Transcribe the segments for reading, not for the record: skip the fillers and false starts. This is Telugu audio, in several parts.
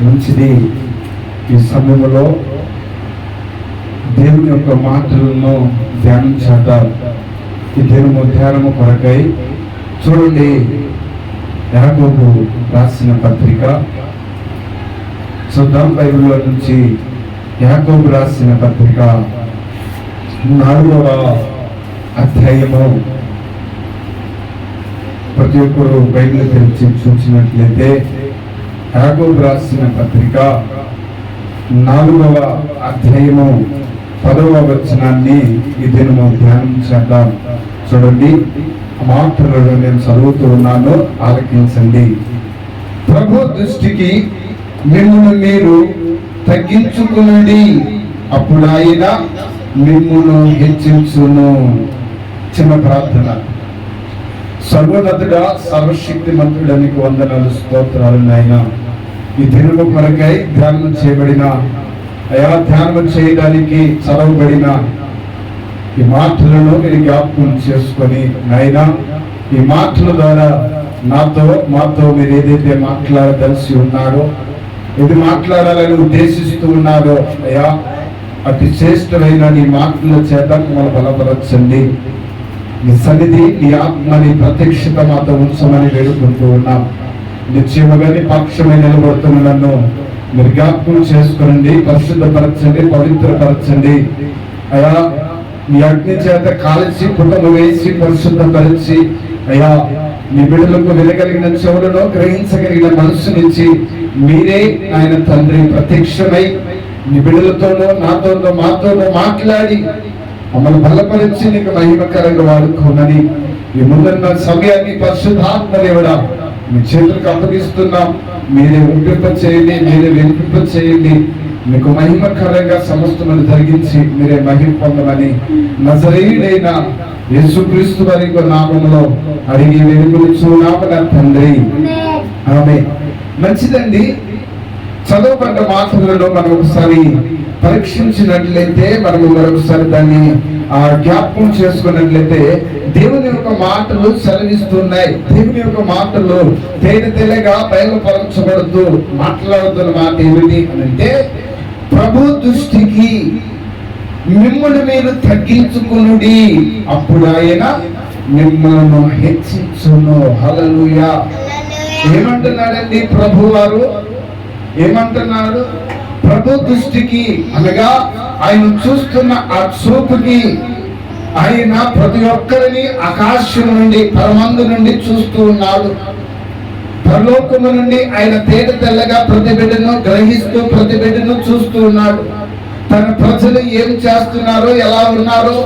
మంచిది. ఈ సమయంలో దేవుని యొక్క మాటలను ధ్యానం చేద్దాం. ఈ దినము ధ్యానము కొరకై చూడండి, యాకోబు రాసిన పత్రిక చూద్దాం. బైబిల్లో నుంచి యాకోబు రాసిన పత్రిక 4వ అధ్యాయము. ప్రతి ఒక్కరు బైబిల్ తెరిచి చూసినట్లయితే యాకోబు రాసిన పత్రిక 4వ అధ్యాయము 10వ వచనాన్ని ఈ దినము ధ్యానం చేద్దాం. చూడండి, మాటలను నేను చదువుతూ ఉన్నాను, ఆలకించండి. ప్రభు దృష్టికి మిమ్మును మీరు తగ్గించుకునండి, అప్పుడు ఆయన మిమ్మును హెచ్చించును. చిన్న ప్రార్థన. సర్వోన్నతుడా, సర్వశక్తిమంతుడానికి వందనాలు, స్తోత్రాలు నాయన. ఈ దినము కొరకై ధ్యానం చేయబడిన ధ్యానం చేయడానికి చదవబడిన ఈ మాటలను మీరు జ్ఞాపకం చేసుకొని నాయన, ఈ మాటల ద్వారా మాతో మీరు ఏదైతే మాట్లాడదలిసి ఉన్నారో, ఇది మాట్లాడాలని ఉద్దేశిస్తూ ఉన్నారో అయ్యా, అతి శ్రేష్టమైన నీ మాటల చేత మమ్మల్ని బలపరచండి. నీ సన్నిధి, నీ ఆత్మని ప్రత్యక్షత మాతో ఉంచమని వేడుకుంటూ ఉన్నాం. నిశ్చయముగా నీ పక్షమై నిలబడుతున్న నన్ను మీరు జ్ఞాపకం చేసుకోండి, పరిశుద్ధపరచండి, పవిత్రపరచండి. అయ్యా, నీ అగ్ని చేత కాల్చి పుటము వేసి పరిశుద్ధపరిచి అయ్యా, నీ బిడ్డలకు వినగలిగిన చెవులను, గ్రహించగలిగిన మనస్సునిచ్చి మీరే ఆయన తండ్రి ప్రత్యక్షమై నీ బిడ్డలతోనూ నాతోనూ మాతోనూ మాట్లాడి మమ్మల్ని బలపరిచి నీకు మహిమకరంగా వాడుకోమని ఈ ముందున్న సమయాన్ని పరిశుద్ధాత్మ దేవుడా మీ చేతులకు అప్పగిస్తున్నాం. మీరే ఉంపింప చేయండి, మీరే వినిపింప చేయండి. మీకు మహిమకరంగా సమస్తమని జరిగించి మీరే మహిమ పొందమని నజరేయుడైన యేసుక్రీస్తు వారి నామములో అడిగి వేడుకొనుచున్నాము నా తండ్రి, ఆమేన్. మంచిదండి. చదవబడ్డ మాటలలో మనం ఒకసారి పరీక్షించినట్లయితే, మనము మరొకసారి దాన్ని జ్ఞాపకం చేసుకున్నట్లయితే దేవుని యొక్క మాటలు సెలవిస్తున్నాయి. దేవుని యొక్క మాటలు తేనెతెల్లగా బయలుపరచబడుతూ మాట్లాడుతున్న మాట ఏమిటి అని అంటే, ప్రభు దృష్టికి మిమ్మల్ని మీరు తగ్గించుకునుడి, అప్పుడు ఆయన మిమ్మల్ని హెచ్చించును. హల్లెలూయా. ఏమంటున్నాడండి ప్రభు వారు? ఏమంటున్నాడు? ప్రభు దృష్టికి అనగా ఆయన చూస్తున్న ఆ చూపుకి, ఆయన ప్రతి ఒక్కరిని ఆకాశం నుండి, పరమందు నుండి చూస్తూ ఉన్నాడు. పరలోకము నుండి ఆయన తేట తెల్లగా ప్రతి బిడ్డను గ్రహిస్తూ, ప్రతి బిడ్డను చూస్తూ ఉన్నాడు. తన ప్రజలు ఏం చేస్తున్నారో, ఎలా ఉన్నారో,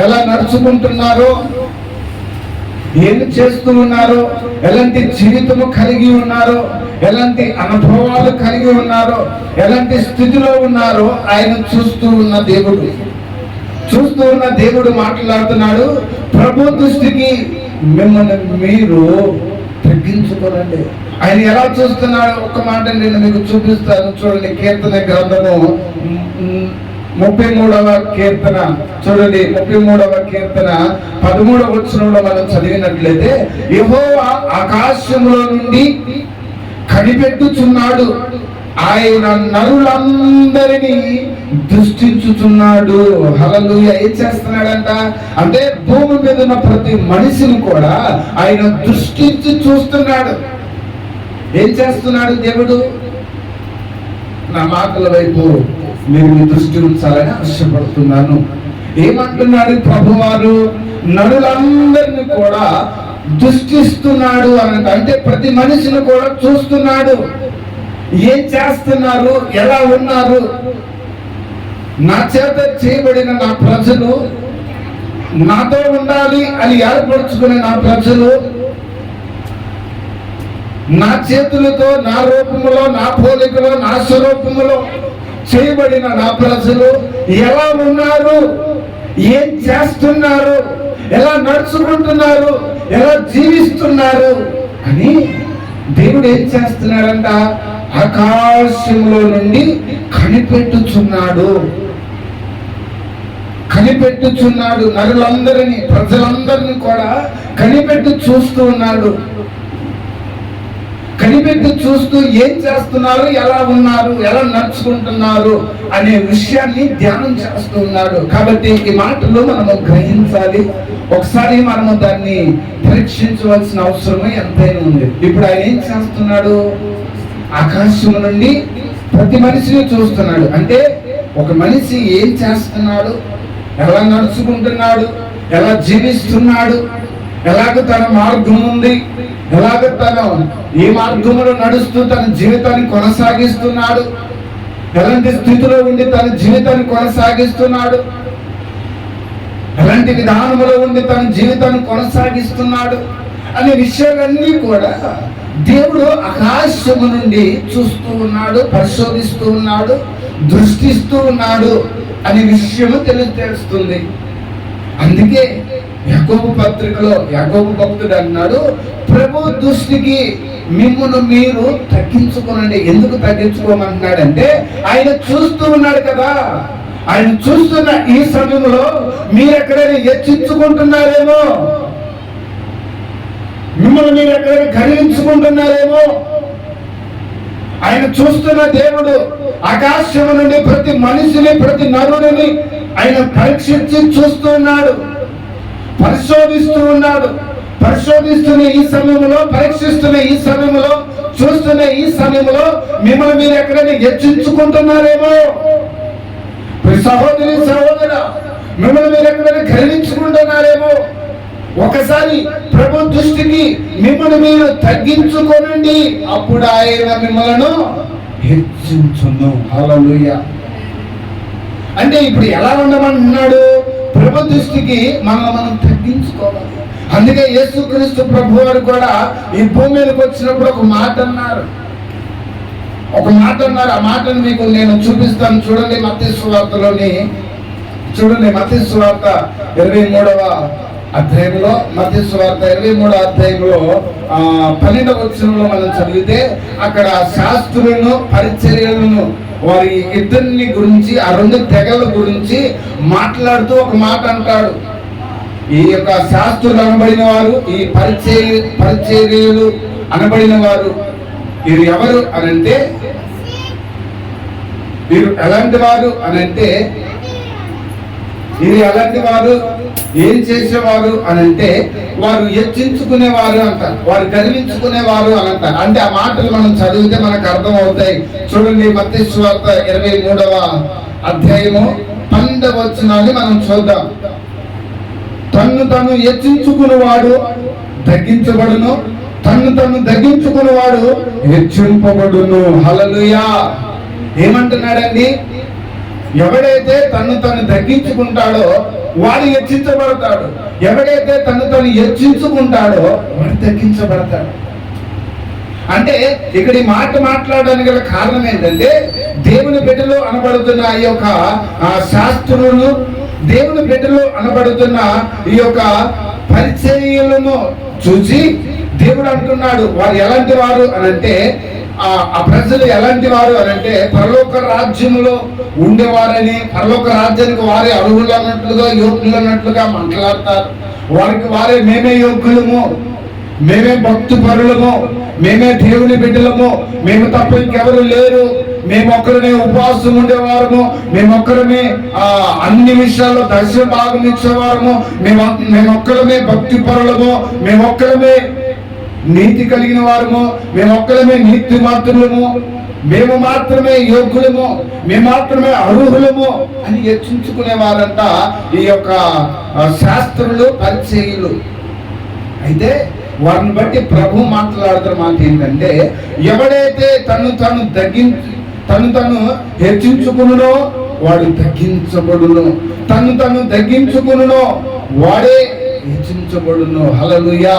ఎలా నడుచుకుంటున్నారో, ఏమి చేస్తూ ఉన్నారో, ఎలాంటి జీవితము కలిగి ఉన్నారో, ఎలాంటి అనుభవాలు కలిగి ఉన్నారో, ఎలాంటి స్థితిలో ఉన్నారో ఆయన చూస్తూ ఉన్న దేవుడు మాట్లాడుతున్నాడు. ప్రభు దృష్టికి మిమ్మల్ని మీరు తగ్గించుకోనండి. ఆయన ఎలా చూస్తున్నాడు ఒక మాట నేను మీకు చూపిస్తాను. చూడండి, కీర్తన గ్రంథము 33వ కీర్తన చూడండి. 33వ కీర్తన 13వ వచనంలో మనం చదివినట్లయితే, యెహోవా ఆకాశంలో నుండి కనిపెట్టుచున్నాడు, ఆయన నరులందరినీ దృష్టించుచున్నాడు. హల్లెలూయా. ఏం చేస్తున్నాడంట అంటే, భూమి మీద ఉన్న ప్రతి మనిషిని కూడా ఆయన దృష్టించి చూస్తున్నాడు. ఏం చేస్తున్నాడు దేవుడు? నా మాటల వైపు మీరు మీ దృష్టి ఉంచాలని ఆశపడుతున్నాను. ఏమంటున్నాడు ప్రభువారు? నరులందరినీ కూడా దృష్టిస్తున్నాడు అంటే ప్రతి మనిషిని కూడా చూస్తున్నాడు. ఏం చేస్తున్నారు, ఎలా ఉన్నారు? నా చేత చేయబడిన నా ప్రజలు, నాతో ఉండాలి అని ఏర్పరచుకునే నా ప్రజలు, నా చేతులతో, నా రూపములో, నా పోలికలో, నా స్వరూపములో చేయబడిన నా ప్రజలు ఎలా ఉన్నారు, ఏం చేస్తున్నారు, ఎలా నడుచుకుంటున్నారు, ఎలా జీవిస్తున్నారు అని దేవుడు ఏం చేస్తున్నాడంట? ఆకాశంలో నుండి కనిపెట్టుచున్నాడు. నరులందరినీ, ప్రజలందరినీ కూడా కనిపెట్టు చూస్తూ ఉన్నాడు. కనిపెట్టి చూస్తూ ఏం చేస్తున్నారు, ఎలా ఉన్నారు, ఎలా నడుచుకుంటున్నారు అనే విషయాన్ని ధ్యానం చేస్తూ ఉన్నాడు. కాబట్టి ఈ మాటలు మనము గ్రహించాలి, ఒకసారి మనము దాన్ని పరీక్షించవలసిన అవసరం ఎంతైనా ఉంది. ఇప్పుడు ఆయన ఏం చేస్తున్నాడు? ఆకాశం నుండి ప్రతి మనిషిని చూస్తున్నాడు. అంటే ఒక మనిషి ఏం చేస్తున్నాడు, ఎలా నడుచుకుంటున్నాడు, ఎలా జీవిస్తున్నాడు, ఎలాగ తన మార్గం ఉంది, ఎలాగ తను ఏ మార్గంలో నడుస్తూ తన జీవితాన్ని కొనసాగిస్తున్నాడు, ఎలాంటి స్థితిలో ఉండి తన జీవితాన్ని కొనసాగిస్తున్నాడు, ఎలాంటి విధానంలో ఉండి తన జీవితాన్ని కొనసాగిస్తున్నాడు అనే విషయాలన్నీ కూడా దేవుడు ఆకాశము నుండి చూస్తూ ఉన్నాడు, పరిశోధిస్తూ ఉన్నాడు, దృష్టిస్తూ ఉన్నాడు అనే విషయము తెలుస్తుంది. అందుకే యాకోబు పత్రికలో యాకోబు భక్తుడు అన్నాడు, ప్రభు దృష్టికి మిమ్మల్ని మీరు తగ్గించుకోనండి. ఎందుకు తగ్గించుకోమంటున్నాడంటే ఆయన చూస్తూ ఉన్నాడు కదా. ఆయన చూస్తున్న ఈ సమయంలో మీరు ఎక్కడైనా హెచ్చించుకుంటున్నారేమో, మిమ్మల్ని మీరు ఎక్కడైనా గర్వించుకుంటున్నారేమో. ఆయన చూస్తున్న దేవుడు ఆకాశం నుండి ప్రతి మనిషిని, ప్రతి నరుడిని ఆయన పరీక్షించి చూస్తూ ఉన్నాడు, పరిశోధిస్తూ ఉన్నాడు. పరిశోధిస్తున్న ఈ సమయంలో, పరీక్షిస్తున్న ఈ సమయంలో, చూస్తున్న ఈ సమయంలో మిమ్మల్ని మీరు ఎక్కడైనా హెచ్చించుకుంటున్నారేమో. సహోదరి సహోదర, మిమ్మల్ని మీరు ఎక్కడైనా గర్వించుకుంటున్నారేమో. ఒకసారి ప్రభు దృష్టికి మిమ్మల్ని మీరు తగ్గించుకోనండి, అప్పుడు ఆయన మిమ్మల్ని హెచ్చించును. హల్లెలూయా. అంటే ఇప్పుడు ఎలా ఉండమంటున్నాడు? ప్రభు దృష్టికి మనం తగ్గించుకోవాలి. అందుకే యేసుక్రీస్తు ప్రభు వారు కూడా ఈ భూమి మీదకి వచ్చినప్పుడు ఒక మాట అన్నారు. ఆ మాటను మీకు నేను చూపిస్తాను. చూడండి, మత్తయి సువార్తలోని చూడండి, మత్తయి సువార్త 23వ అధ్యాయంలో, మత్తయి సువార్త 23వ అధ్యాయంలో 12వ వచనంలో మనం చదివితే అక్కడ శాస్త్రులను, పరిచర్యలను, వారి ఇద్దరిని గురించి, ఆ రెండు తెగల గురించి మాట్లాడుతూ ఒక మాట అంటాడు. ఈ యొక్క శాస్త్రులు అనబడిన వారు, ఈ పరిచర్యలు అనబడిన వారు, వీరు ఎవరు అనంటే, వీరు ఎలాంటి వారు అనంటే, వీరు ఎలాంటి వారు, ఏం చేసేవారు అనంటే, వారు హెచ్చించుకునేవారు అంటారు, వారు గర్వించుకునేవారు అని అంటారు. అంటే ఆ మాటలు మనం చదివితే మనకు అర్థం అవుతాయి. చూడండి, మత్తయి సువార్త 23వ అధ్యాయము 12వ వచనాన్ని మనం చూద్దాం. తన్ను హెచ్చించుకునేవాడు తగ్గించబడును, తన్ను తగ్గించుకునేవాడు హెచ్చింపబడును. హల్లెలూయా. ఏమంటున్నాడండి? ఎవడైతే తను తగ్గించుకుంటాడో వాడు హెచ్చించబడతాడు, ఎవడైతే తను హెచ్చించుకుంటాడో వాడు తగ్గించబడతాడు. అంటే ఇక్కడ ఈ మాట మాట్లాడడానికి గల కారణం ఏంటంటే, దేవుని బిడ్డలు అనబడుతున్న ఈ యొక్క శాస్త్రులను, దేవుని బిడ్డలు అనబడుతున్న ఈ యొక్క పరిచర్యలను చూసి దేవుడు అంటున్నాడు, వారు ఎలాంటి వారు అనంటే, ఆ ప్రజలు ఎలాంటి వారు అనంటే పరలోక రాజ్యంలో ఉండేవారని, పరలోక రాజ్యానికి వారే అర్హులు అన్నట్లుగా, యోగ్యులు అన్నట్లుగా మాట్లాడతారు. వారికి వారే మేమే యోగ్యులము, మేమే భక్తి పరులము, మేమే దేవుని బిడ్డలము, మేము తప్ప ఇంకెవరు లేరు, మేమొక్కరమే ఉపవాసం ఉండేవారము, మేమొక్కరమే అన్ని విషయాల్లో దర్శన భాగం ఇచ్చేవారము, మేమొక్కరమే భక్తి పరులము, మేమొక్కరమే నీతి కలిగిన వారము, మేమొక్కరమే నీతి మాత్రులము, మేము మాత్రమే యోగ్యులము, మేము మాత్రమే అర్హులము అని హెచ్చించుకునేవారంట ఈ యొక్క శాస్త్రులు, పరిచర్యలు. అయితే వారిని బట్టి ప్రభు మాట్లాడుతున్న మాట ఏంటంటే, ఎవడైతే తను హెచ్చించుకునునో వాడు తగ్గించబడును, తను తగ్గించుకునునో వాడే హెచ్చించబడును. హల్లెలూయా.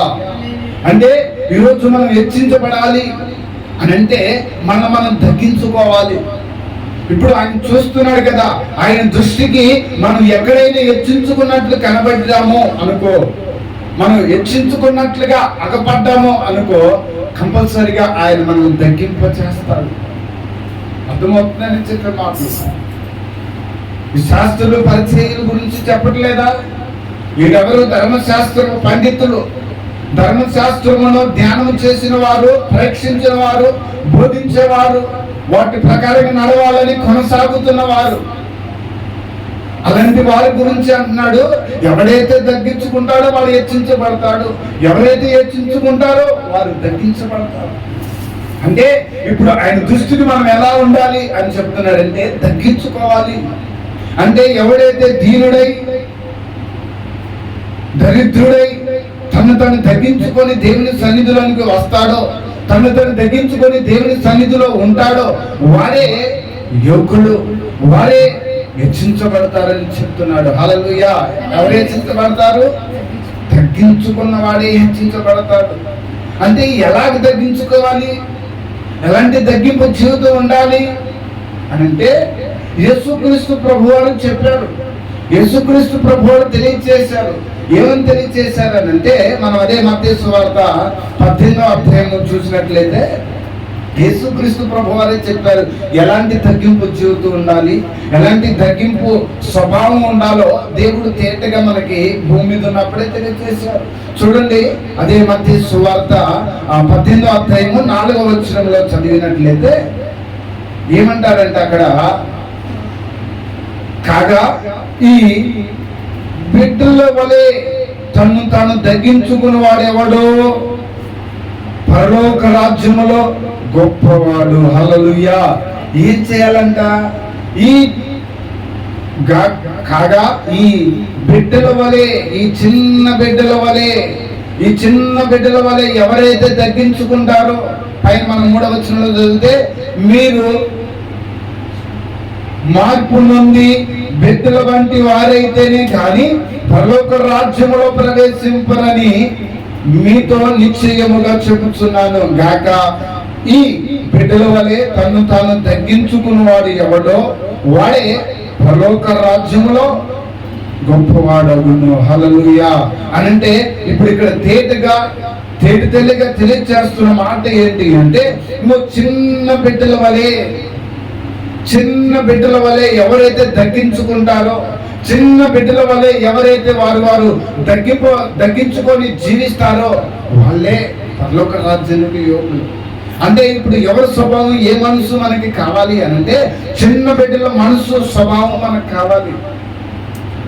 అంటే ఈరోజు మనం హెచ్చించబడాలి అని అంటే మనం తగ్గించుకోవాలి. ఇప్పుడు ఆయన చూస్తున్నాడు కదా, ఆయన దృష్టికి మనం ఎక్కడైనా హెచ్చించుకున్నట్లు కనబడ్డామో అనుకో, మనం హెచ్చించుకున్నట్లుగా అగపడ్డామో అనుకో, కంపల్సరిగా ఆయన మనం తగ్గింప చేస్తాడు. అర్థమవుతుందని చెప్పే మాటలు. ఈ శాస్త్రులు, పరిచర్యల గురించి చెప్పట్లేదా? వీరెవరు ధర్మశాస్త్ర పండితులు, ధర్మశాస్త్రమును ధ్యానం చేసిన వారు, పరీక్షించిన వారు, బోధించేవారు, వాటి ప్రకారంగా నడవాలని కొనసాగుతున్న వారు, అలాంటి వారి గురించి అంటున్నాడు. ఎవరైతే తగ్గించుకుంటాడో వాడు హెచ్చించబడతాడు, ఎవరైతే హెచ్చించుకుంటారో వారు తగ్గించబడతారు. అంటే ఇప్పుడు ఆయన దృష్టిని మనం ఎలా ఉండాలి అని చెప్తున్నాడంటే తగ్గించుకోవాలి. అంటే ఎవడైతే దీనుడై, దరిద్రుడై తను తగ్గించుకొని దేవుని సన్నిధిలోనికి వస్తాడో, తను తగ్గించుకొని దేవుని సన్నిధిలో ఉంటాడో వారే యోగ్యుడు, వారే హెచ్చించబడతారని చెప్తున్నాడు. హల్లెలూయా. ఎవరు హెచ్చించబడతారు? తగ్గించుకున్న వాడే హెచ్చించబడతాడు. అంటే ఎలాగ తగ్గించుకోవాలి, ఎలాంటి తగ్గింపు జీవితం ఉండాలి అని అంటే యేసుక్రీస్తు ప్రభువారు చెప్పారు. యేసుక్రీస్తు ప్రభువారు తెలియజేశారు. ఏమని తెలియజేశారు అని అంటే మనం అదే మత్తయి సువార్త 18వ అధ్యాయం చూసినట్లయితే యేసుక్రీస్తు ప్రభువారే చెప్పారు ఎలాంటి తగ్గింపు జీవితం ఉండాలి, ఎలాంటి తగ్గింపు స్వభావం ఉండాలో దేవుడు తేటగా మనకి భూమి మీద ఉన్నప్పుడే తెలియజేశారు. చూడండి, అదే మత్తయి సువార్త 18వ అధ్యాయము 4వ వచనంలో చదివినట్లయితే ఏమంటారంటే అక్కడ, కాగా ఈ బిడ్డల వలె తను తాను తగ్గించుకుని వాడెవడో పరలోక రాజ్యములో గొప్పవాడు. హల్లెలూయా. ఏం చేయాలంట? కాగా ఈ బిడ్డల వలె, ఈ చిన్న బిడ్డల వలె ఎవరైతే తగ్గించుకుంటారో, పైన మనం 3వ వచనంలో చదివితే మీరు మార్పు నుండి బిడ్డల వంటి వారైతేనే కానీ పరలోక రాజ్యములో ప్రవేశింపరని మీతో నిశ్చయముగా చెబుతున్నాను గాక. ఈ బిడ్డల వలె తను తాను తగ్గించుకున్న వాడు ఎవడో వాడే పరలోక రాజ్యములో గొప్పవాడగును. హల్లెలూయా. అనంటే ఇప్పుడు ఇక్కడ తేటగా తెలియజేస్తున్న మాట ఏంటి అంటే, నువ్వు చిన్న బిడ్డల వలె ఎవరైతే తగ్గించుకుంటారో, చిన్న బిడ్డల వలె ఎవరైతే వారు తగ్గించుకొని జీవిస్తారో వాళ్ళే పరలోక రాజ్యానికి యోగ్యులు. అంటే ఇప్పుడు ఎవరి స్వభావం, ఏ మనసు మనకి కావాలి అనంటే చిన్న బిడ్డల మనసు స్వభావం మనకు కావాలి.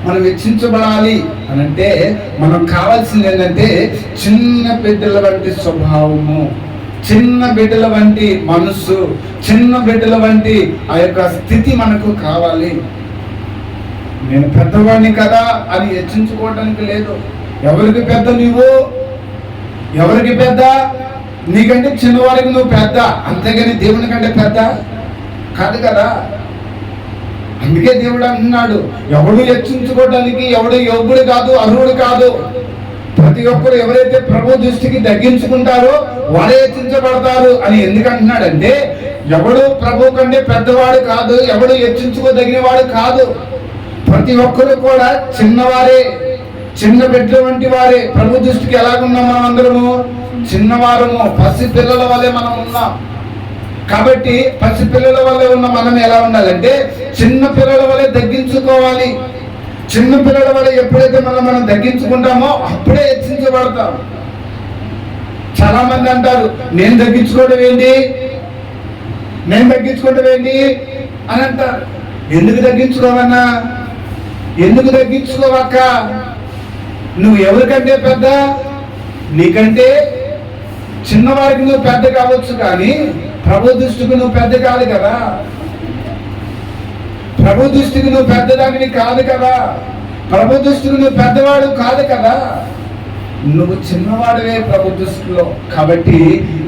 మనం హెచ్చించబడాలి అనంటే మనం కావాల్సింది ఏంటంటే చిన్న బిడ్డల వంటి స్వభావము, చిన్న బిడ్డల వంటి మనసు, చిన్న బిడ్డల వంటి ఆ యొక్క స్థితి మనకు కావాలి. నేను పెద్దవాడిని కదా అని హెచ్చించుకోవడానికి లేదు. ఎవరికి పెద్ద నువ్వు, ఎవరికి పెద్ద? నీకంటే చిన్నవాడికి నువ్వు పెద్ద, అంతేగాని దేవుని కంటే పెద్ద కాదు కదా. అందుకే దేవుడు అంటున్నాడు, ఎవడు హెచ్చించుకోవడానికి ఎవడు యోగ్యుడు కాదు, అర్హుడు కాదు. ప్రతి ఒక్కరు ఎవరైతే ప్రభు దృష్టికి తగ్గించుకుంటారో వాడే హెచ్చించబడతారు అని ఎందుకంటున్నాడంటే, ఎవడు ప్రభు కంటే పెద్దవాడు కాదు, ఎవడు హెచ్చించుకోదగిన వాడు కాదు. ప్రతి ఒక్కరు కూడా చిన్నవారే, చిన్న బిడ్డ వంటి వారే. ప్రభు దృష్టికి ఎలాగున్నాం మనం అందరము? చిన్నవారము, పసి పిల్లల వల్లే మనం ఉన్నాం. కాబట్టి పసి పిల్లల వల్లే ఉన్న మనం ఎలా ఉండాలంటే చిన్న పిల్లల వల్లే తగ్గించుకోవాలి. చిన్న పిల్లల వల్ల ఎప్పుడైతే మనం తగ్గించుకుంటామో అప్పుడే హెచ్చించబడతాం. చాలా మంది అంటారు, నేను తగ్గించుకోవడం ఏంటి అని అంటారు. ఎందుకు తగ్గించుకోవన్నా? ఎందుకు తగ్గించుకోవక్క? నువ్వు ఎవరికంటే పెద్ద? నీకంటే చిన్నవారికి నువ్వు పెద్ద కావచ్చు, కానీ ప్రభు దృష్టికి నువ్వు పెద్ద కాదు కదా. ప్రభు దృష్టికి నువ్వు పెద్దదానివి కాదు కదా. ప్రభు దృష్టికి నువ్వు పెద్దవాడు కాదు కదా. నువ్వు చిన్నవాడివే ప్రభు దృష్టిలో. కాబట్టి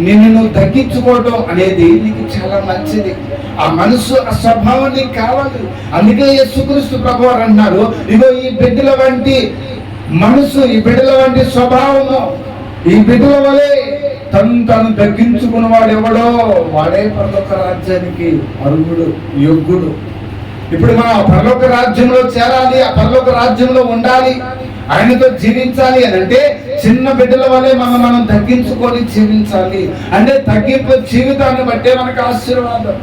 నిన్ను నువ్వు తగ్గించుకోవడం అనేది నీకు చాలా మంచిది. ఆ మనసు, ఆ స్వభావం నీకు కావాలి. అందుకే యేసుక్రీస్తు ప్రభువారు అన్నారు, ఇగో ఈ బిడ్డల వంటి మనసు, ఈ బిడ్డల వంటి స్వభావము, ఈ బిడ్డల వలె తను తగ్గించుకున్న వాడు ఎవడో వాడే పరలోక రాజ్యానికి అర్హుడు, యోగ్యుడు. ఇప్పుడు మనం ఆ పరలోక రాజ్యంలో చేరాలి, ఆ పరలోక రాజ్యంలో ఉండాలి, ఆయనతో జీవించాలి అని అంటే చిన్న బిడ్డల వల్లే మనం తగ్గించుకొని జీవించాలి. అంటే తగ్గింపు జీవితాన్ని బట్టే మనకు ఆశీర్వాదం.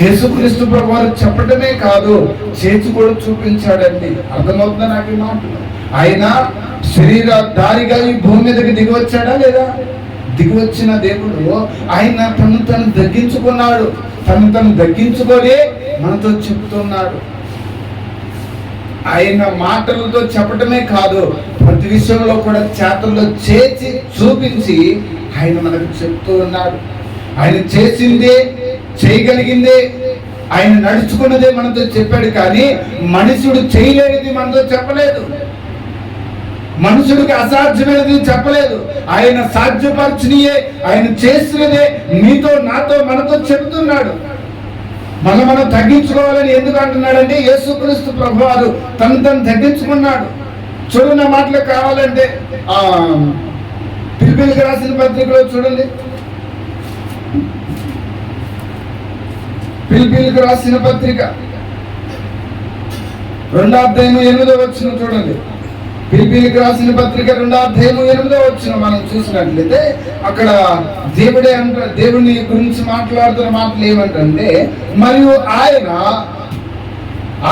యేసుక్రీస్తు ప్రభువారు చెప్పడమే కాదు, చేసి కూడా చూపించాడండి. అర్థమవుతుందా నాకు ఈ మాట? ఆయన శరీరధారిగా ఈ భూమి మీదకి దిగి వచ్చాడా లేదా? దిగి వచ్చిన దేవుడు ఆయన తను తగ్గించుకున్నాడు. తను తగ్గించుకొని మనతో చెప్తున్నాడు. ఆయన మాటలతో చెప్పటమే కాదు, ప్రతి విషయంలో కూడా చేతల్లో చేసి చూపించి ఆయన మనకు చెప్తూ ఉన్నాడు. ఆయన చేసిందే, చేయగలిగిందే, ఆయన నడుచుకున్నదే మనతో చెప్పాడు. కానీ మనుషుడు చేయలేనిది మనతో చెప్పలేదు. మనుషుడికి అసాధ్యమైనది చెప్పలేదు. ఆయన సాధ్యపరిచినయే, ఆయన చేసినదే మీతో, నాతో, మనతో చెప్తున్నాడు. మనం తగ్గించుకోవాలని ఎందుకు అంటున్నాడంటే, యేసుక్రీస్తు ప్రభువారు తను తగ్గించుకున్నాడు. చూడండి, ఆ మాటలు కావాలంటే ఫిలిప్పీయులకు రాసిన పత్రికలో చూడండి. ఫిలిప్పీయులకు రాసిన పత్రిక 2వ అధ్యాయం 8వ వచనం చూడండి. ఫిలిప్పీయులకు రాసిన పత్రిక 2వ అధ్యాయం 8వ వచనం మనం చూసినట్లయితే అక్కడ దేవుని గురించి మాట్లాడుతున్న మాటలు ఏమంటే, మరియు ఆయన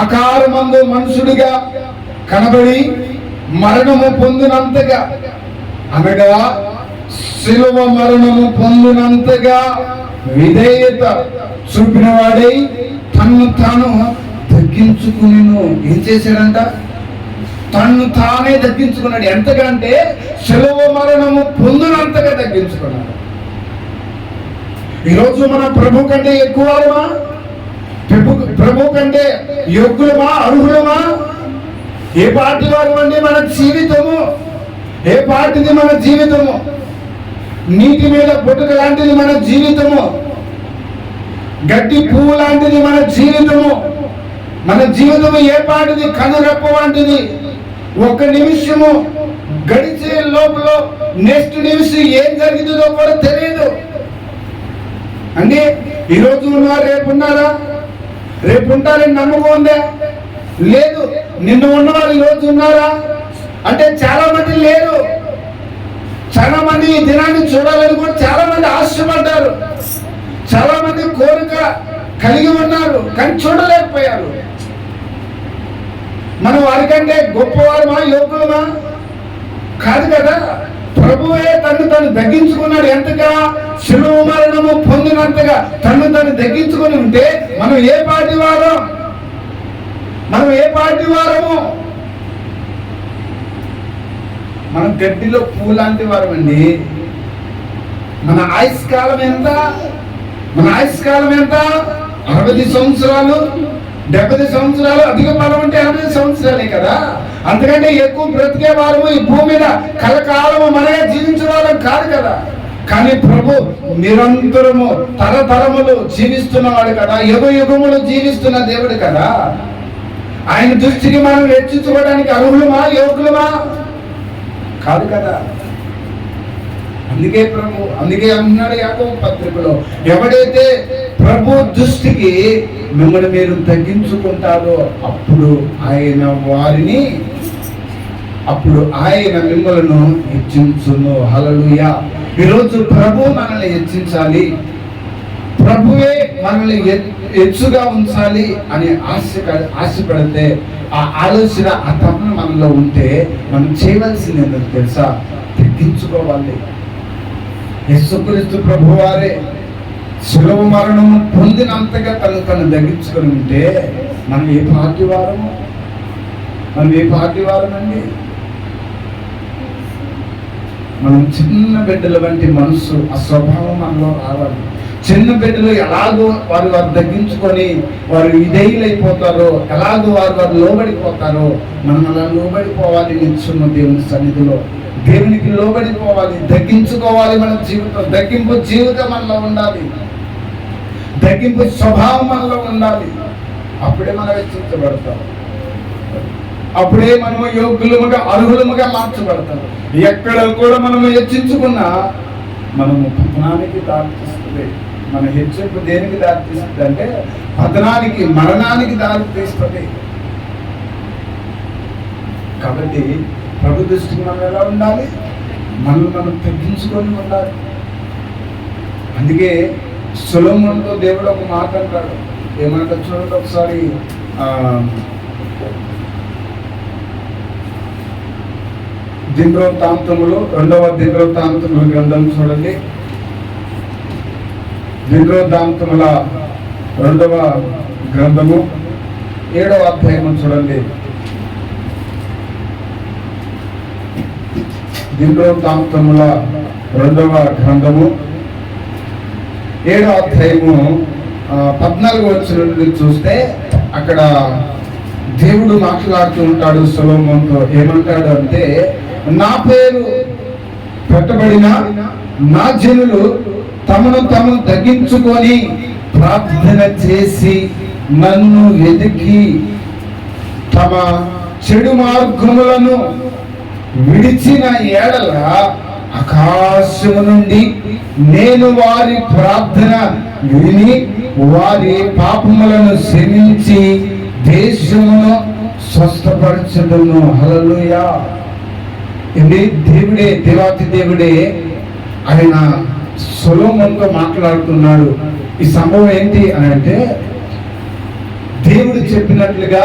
ఆకారమందు మనుషుడిగా కనబడి మరణము పొందినంతగా, అనగా శిలువ మరణము పొందినంతగా విధేయత చూపిన వాడై తన్ను తాను తగ్గించుకునేను. ఏం చేశాడంట? తన్ను తానే తగ్గించుకున్నాడు. ఎంతగా అంటే శిలువ మరణము పొందినంతగా తగ్గించుకున్నాడు. ఈరోజు మన ప్రభు కంటే ఎక్కువ ప్రభు కంటే యోగ్యులమా, అర్హులమా? ఏ పార్టీ వారు అండి మన జీవితము? ఏ పార్టీది మన జీవితము? నీటి మీద బొట్టుక లాంటిది మన జీవితము. గడ్డి పువ్వు లాంటిది మన జీవితము. మన జీవితము ఏ పాటిది? కనురెప్ప వంటిది. ఒక నిమిషము గడిచే లోపల నెక్స్ట్ నిమిషం ఏం జరుగుతుందో కూడా తెలియదు. అంటే ఈరోజు ఉన్నారు, రేపు ఉన్నారా? రేపు ఉంటారని నమ్మకం ఉందా? లేదు. నిన్న ఉన్నవారు ఈరోజు ఉన్నారా అంటే చాలా మంది లేరు. చాలా మంది ఈ దినాన్ని చూడాలని కూడా చాలా మంది ఆశపడ్డారు. చాలా మంది కోరిక కలిగి ఉన్నారు, కానీ చూడలేకపోయారు. మనం వారికంటే గొప్పవారమా, యోగ్యులమా? కాదు కదా. ప్రభువే తను తగ్గించుకున్నాడు. ఎంతగా? శిలువ మరణము పొందినంతగా తను తగ్గించుకుని ఉంటే మనం ఏ పార్టీ వారం? మనం ఏ పార్టీ వారము? మనం గడ్డిలో పువ్వు లాంటి వారం అండి. మన ఆయుష్కాలం ఎంత? మన ఆయుష్కాలం ఎంత? 60 సంవత్సరాలు, 70 సంవత్సరాలు. అధిక బలం అంటే 80 సంవత్సరాలే కదా. అంతకంటే ఎక్కువ బ్రతికే వారము ఈ భూమి మీద కలకాలము మనమే జీవించే వాళ్ళం కాదు కదా. కానీ ప్రభు నిరంతరము తరతరములు జీవిస్తున్నవాడు కదా, యుగ యుగములు జీవిస్తున్న దేవుడు కదా. ఆయన దృష్టికి మనం హెచ్చించుకోవడానికి అర్హులమా, యోగ్యులమా? కాదు కదా. అందుకే అంటున్నాడు యాకోబు పత్రికలో, ఎవడైతే ప్రభు దృష్టికి మిమ్మల్ని మీరు తగ్గించుకుంటారో అప్పుడు ఆయన మిమ్మల్ని హెచ్చించును. హల్లెలూయా. ఈరోజు ప్రభు మనల్ని హెచ్చించాలి, ప్రభువే మనల్ని హెచ్చుగా ఉంచాలి అని ఆశపడితే, ఆ ఆలోచన, ఆ తపన మనలో ఉంటే మనం చేయవలసింది ఏంటో తెలుసా? తగ్గించుకోవాలి. యేసుక్రీస్తు ప్రభువారే శిలువ మరణము పొందినంతగా తను తగ్గించుకొని ఉంటే మనం ఏ పార్టీ వారము? మనం ఏ పార్టీ వారమండి? మనం చిన్న బిడ్డల వంటి మనసు, ఆ స్వభావం మనలో రావాలి. చిన్న బిడ్డలు ఎలాగో వారు తగ్గించుకొని వారు విధేయులైపోతారో, ఎలాగో వారు లోబడిపోతారో, మనం అలా లోబడిపోవాలి. నిల్చున్న దేవుని సన్నిధిలో దేవునికి లోబడిపోవాలి, తగ్గించుకోవాలి. మన జీవితం తగ్గింపు జీవితం మనలో ఉండాలి, తగ్గింపు స్వభావం మనలో ఉండాలి. అప్పుడే మనం హెచ్చించబడతాం, అప్పుడే మనము యోగ్యులముగా, అర్హులముగా మార్చబడతాం. ఎక్కడ కూడా మనము హెచ్చించుకున్నా మనము పతనానికి దారితీస్తుంది. మన హెచ్చింపు దేనికి దారితీస్తుంది అంటే పతనానికి, మరణానికి దారితీస్తుంది. కాబట్టి ప్రభు దృష్టికి మనం ఎలా ఉండాలి? మనం తగ్గించుకొని ఉండాలి. అందుకే సొలొమోనుతో దేవుడు ఒక మాట అంటాడు. ఏమంటారు చూడండి ఒకసారి. దినవృత్తాంతములు 2వ దినవృత్తాంతముల గ్రంథం చూడండి. దినవృత్తాంతముల 2వ గ్రంథము 7వ అధ్యాయం చూడండి. దినవృత్తాంతముల 2వ గ్రంథము 7వ అధ్యాయము 14వ వచనం నుండి చూస్తే అక్కడ దేవుడు మాట్లాడుతూ ఉంటాడు సొలొమోనుతో. ఏమంటాడు అంటే, నా పేరు పెట్టబడిన నా జనులు తమను తగ్గించుకొని ప్రార్థన చేసి నన్ను వెతికి తమ చెడు మార్గములను విడిచిన ఎడల ఆకాశము నుండి నేను వారి ప్రార్థన విని వారి పాపములను క్షమించి దేశమును స్వస్థపరచుదును. హల్లెలూయా. ఇది దేవుడే, దేవాతి దేవుడే ఆయన సొలొమోనుతో మాట్లాడుతున్నాడు. ఈ సంభవం ఏంటి అని అంటే, దేవుడు చెప్పినట్లుగా,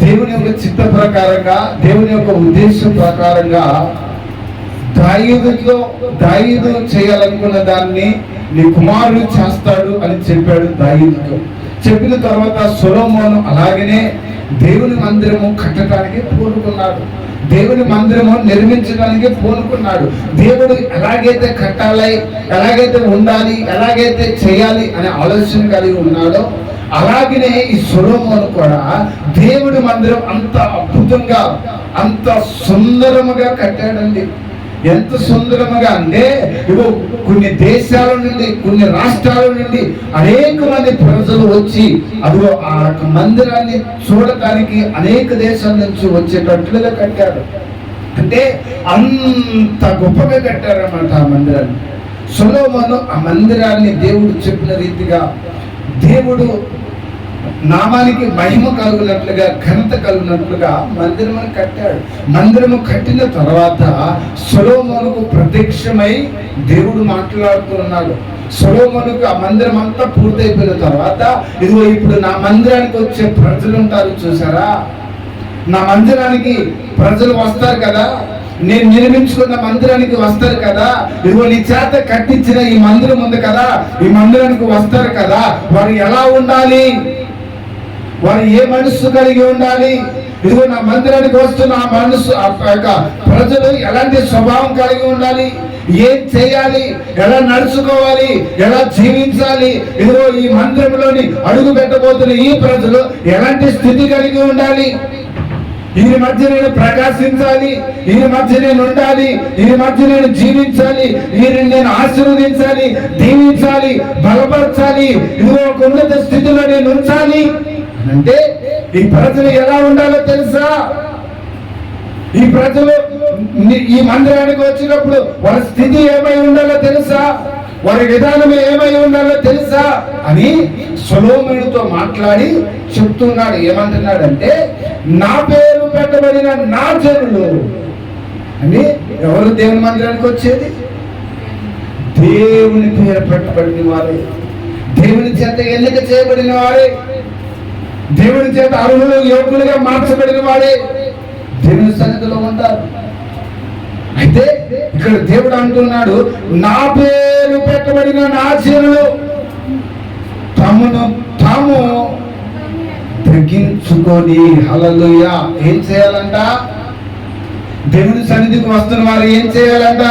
దేవుని యొక్క చిత్త ప్రకారంగా, దేవుని యొక్క ఉద్దేశం ప్రకారంగా దావీదు చేయాలనుకున్న దాన్ని నీ కుమారుడు చేస్తాడు అని చెప్పాడు దావీదుతో. చెప్పిన తర్వాత సొలొమోను అలాగనే దేవుని మందిరము కట్టడానికి పూనుకున్నాడు. దేవుని మందిరము నిర్మించడానికి పూనుకున్నాడు. దేవుడు ఎలాగైతే కట్టాలి, ఎలాగైతే ఉండాలి, ఎలాగైతే చేయాలి అనే ఆలోచన కలిగి ఉన్నాడో అలాగనే ఈ సొలొమోను కూడా దేవుడి మందిరం అంత అద్భుతంగా, అంత సుందరముగా కట్టాడండి. ఎంత సుందరముగా అంటే, ఇవో కొన్ని దేశాల నుండి, కొన్ని రాష్ట్రాల నుండి అనేక మంది ప్రజలు వచ్చి అదిగో ఆ మందిరాన్ని చూడటానికి అనేక దేశాల నుంచి వచ్చేటట్లుగా కట్టాడు. అంటే అంత గొప్పగా కట్టారన్నమాట ఆ మందిరాన్ని. సొలొమోను ఆ మందిరాన్ని దేవుడు చెప్పిన రీతిగా, దేవుడు నామానికి మహిమ కలుగునట్లుగా, ఘనత కలుగునట్లుగా మందిరము కట్టాడు. మందిరము కట్టిన తర్వాత సొలొమోనుకు ప్రత్యక్షమై దేవుడు మాట్లాడుతూ ఉన్నాడు. సొలొమోనుకు ఆ మందిరం అంతా పూర్తయిపోయిన తర్వాత, ఇదిగో ఇప్పుడు నా మందిరానికి వచ్చే ప్రజలు ఉంటారు చూసారా, నా మందిరానికి ప్రజలు వస్తారు కదా, నేను నిర్మించుకున్న మందిరానికి వస్తారు కదా, ఇదిగో నీ చేత కట్టించిన ఈ మందిరం ఉంది కదా, ఈ మందిరానికి వస్తారు కదా, వారు ఎలా ఉండాలి, వారు ఏ మనస్సు కలిగి ఉండాలి, ఇదిగో నా మందిరానికి వస్తున్న ఆ మనస్సు, ఆ ప్రజలు ఎలాంటి స్వభావం కలిగి ఉండాలి, ఏం చేయాలి, ఎలా నడుచుకోవాలి, ఎలా జీవించాలి, ఇదిగో ఈ మందిరంలోని అడుగు పెట్టబోతున్న ఈ ప్రజలు ఎలాంటి స్థితి కలిగి ఉండాలి, వీరి మధ్య నేను ప్రకాశించాలి, వీరి మధ్య నేను ఉండాలి, వీరి మధ్య నేను జీవించాలి, వీరిని నేను ఆశీర్వదించాలి, దీవించాలి, బలపరచాలి, ఇదిగో ఒక ఉన్నత స్థితిలో నేను ఉంచాలి అంటే ఈ ప్రజలు ఎలా ఉండాలో తెలుసా? ఈ ప్రజలు ఈ మందిరానికి వచ్చినప్పుడు వారి స్థితి ఏమై ఉండాలో తెలుసా? వారి విధానం ఏమై ఉండాలో తెలుసా అని సొలొమోనుతో మాట్లాడి చెప్తున్నాడు. ఏమంటున్నాడంటే, నా పేరు పెట్టబడిన నా జనులు అని. ఎవరు దేవుని మందిరానికి వచ్చేది? దేవుని పేరు పెట్టబడిన వారే, దేవుని చేత ఎన్నిక చేయబడిన వారే, దేవుని చేత అర్హులు యోగ్యులుగా మార్చబడిన వాడే దేవుని సన్నిధిలో ఉంటారు. అయితే ఇక్కడ దేవుడు అంటున్నాడు, నా పేరు పెట్టబడిన నా జనులు తమను తాము తగ్గించుకొని, హల్లెలూయా, ఏం చేయాలంట? దేవుని సన్నిధికి వస్తున్న వారు ఏం చేయాలంట?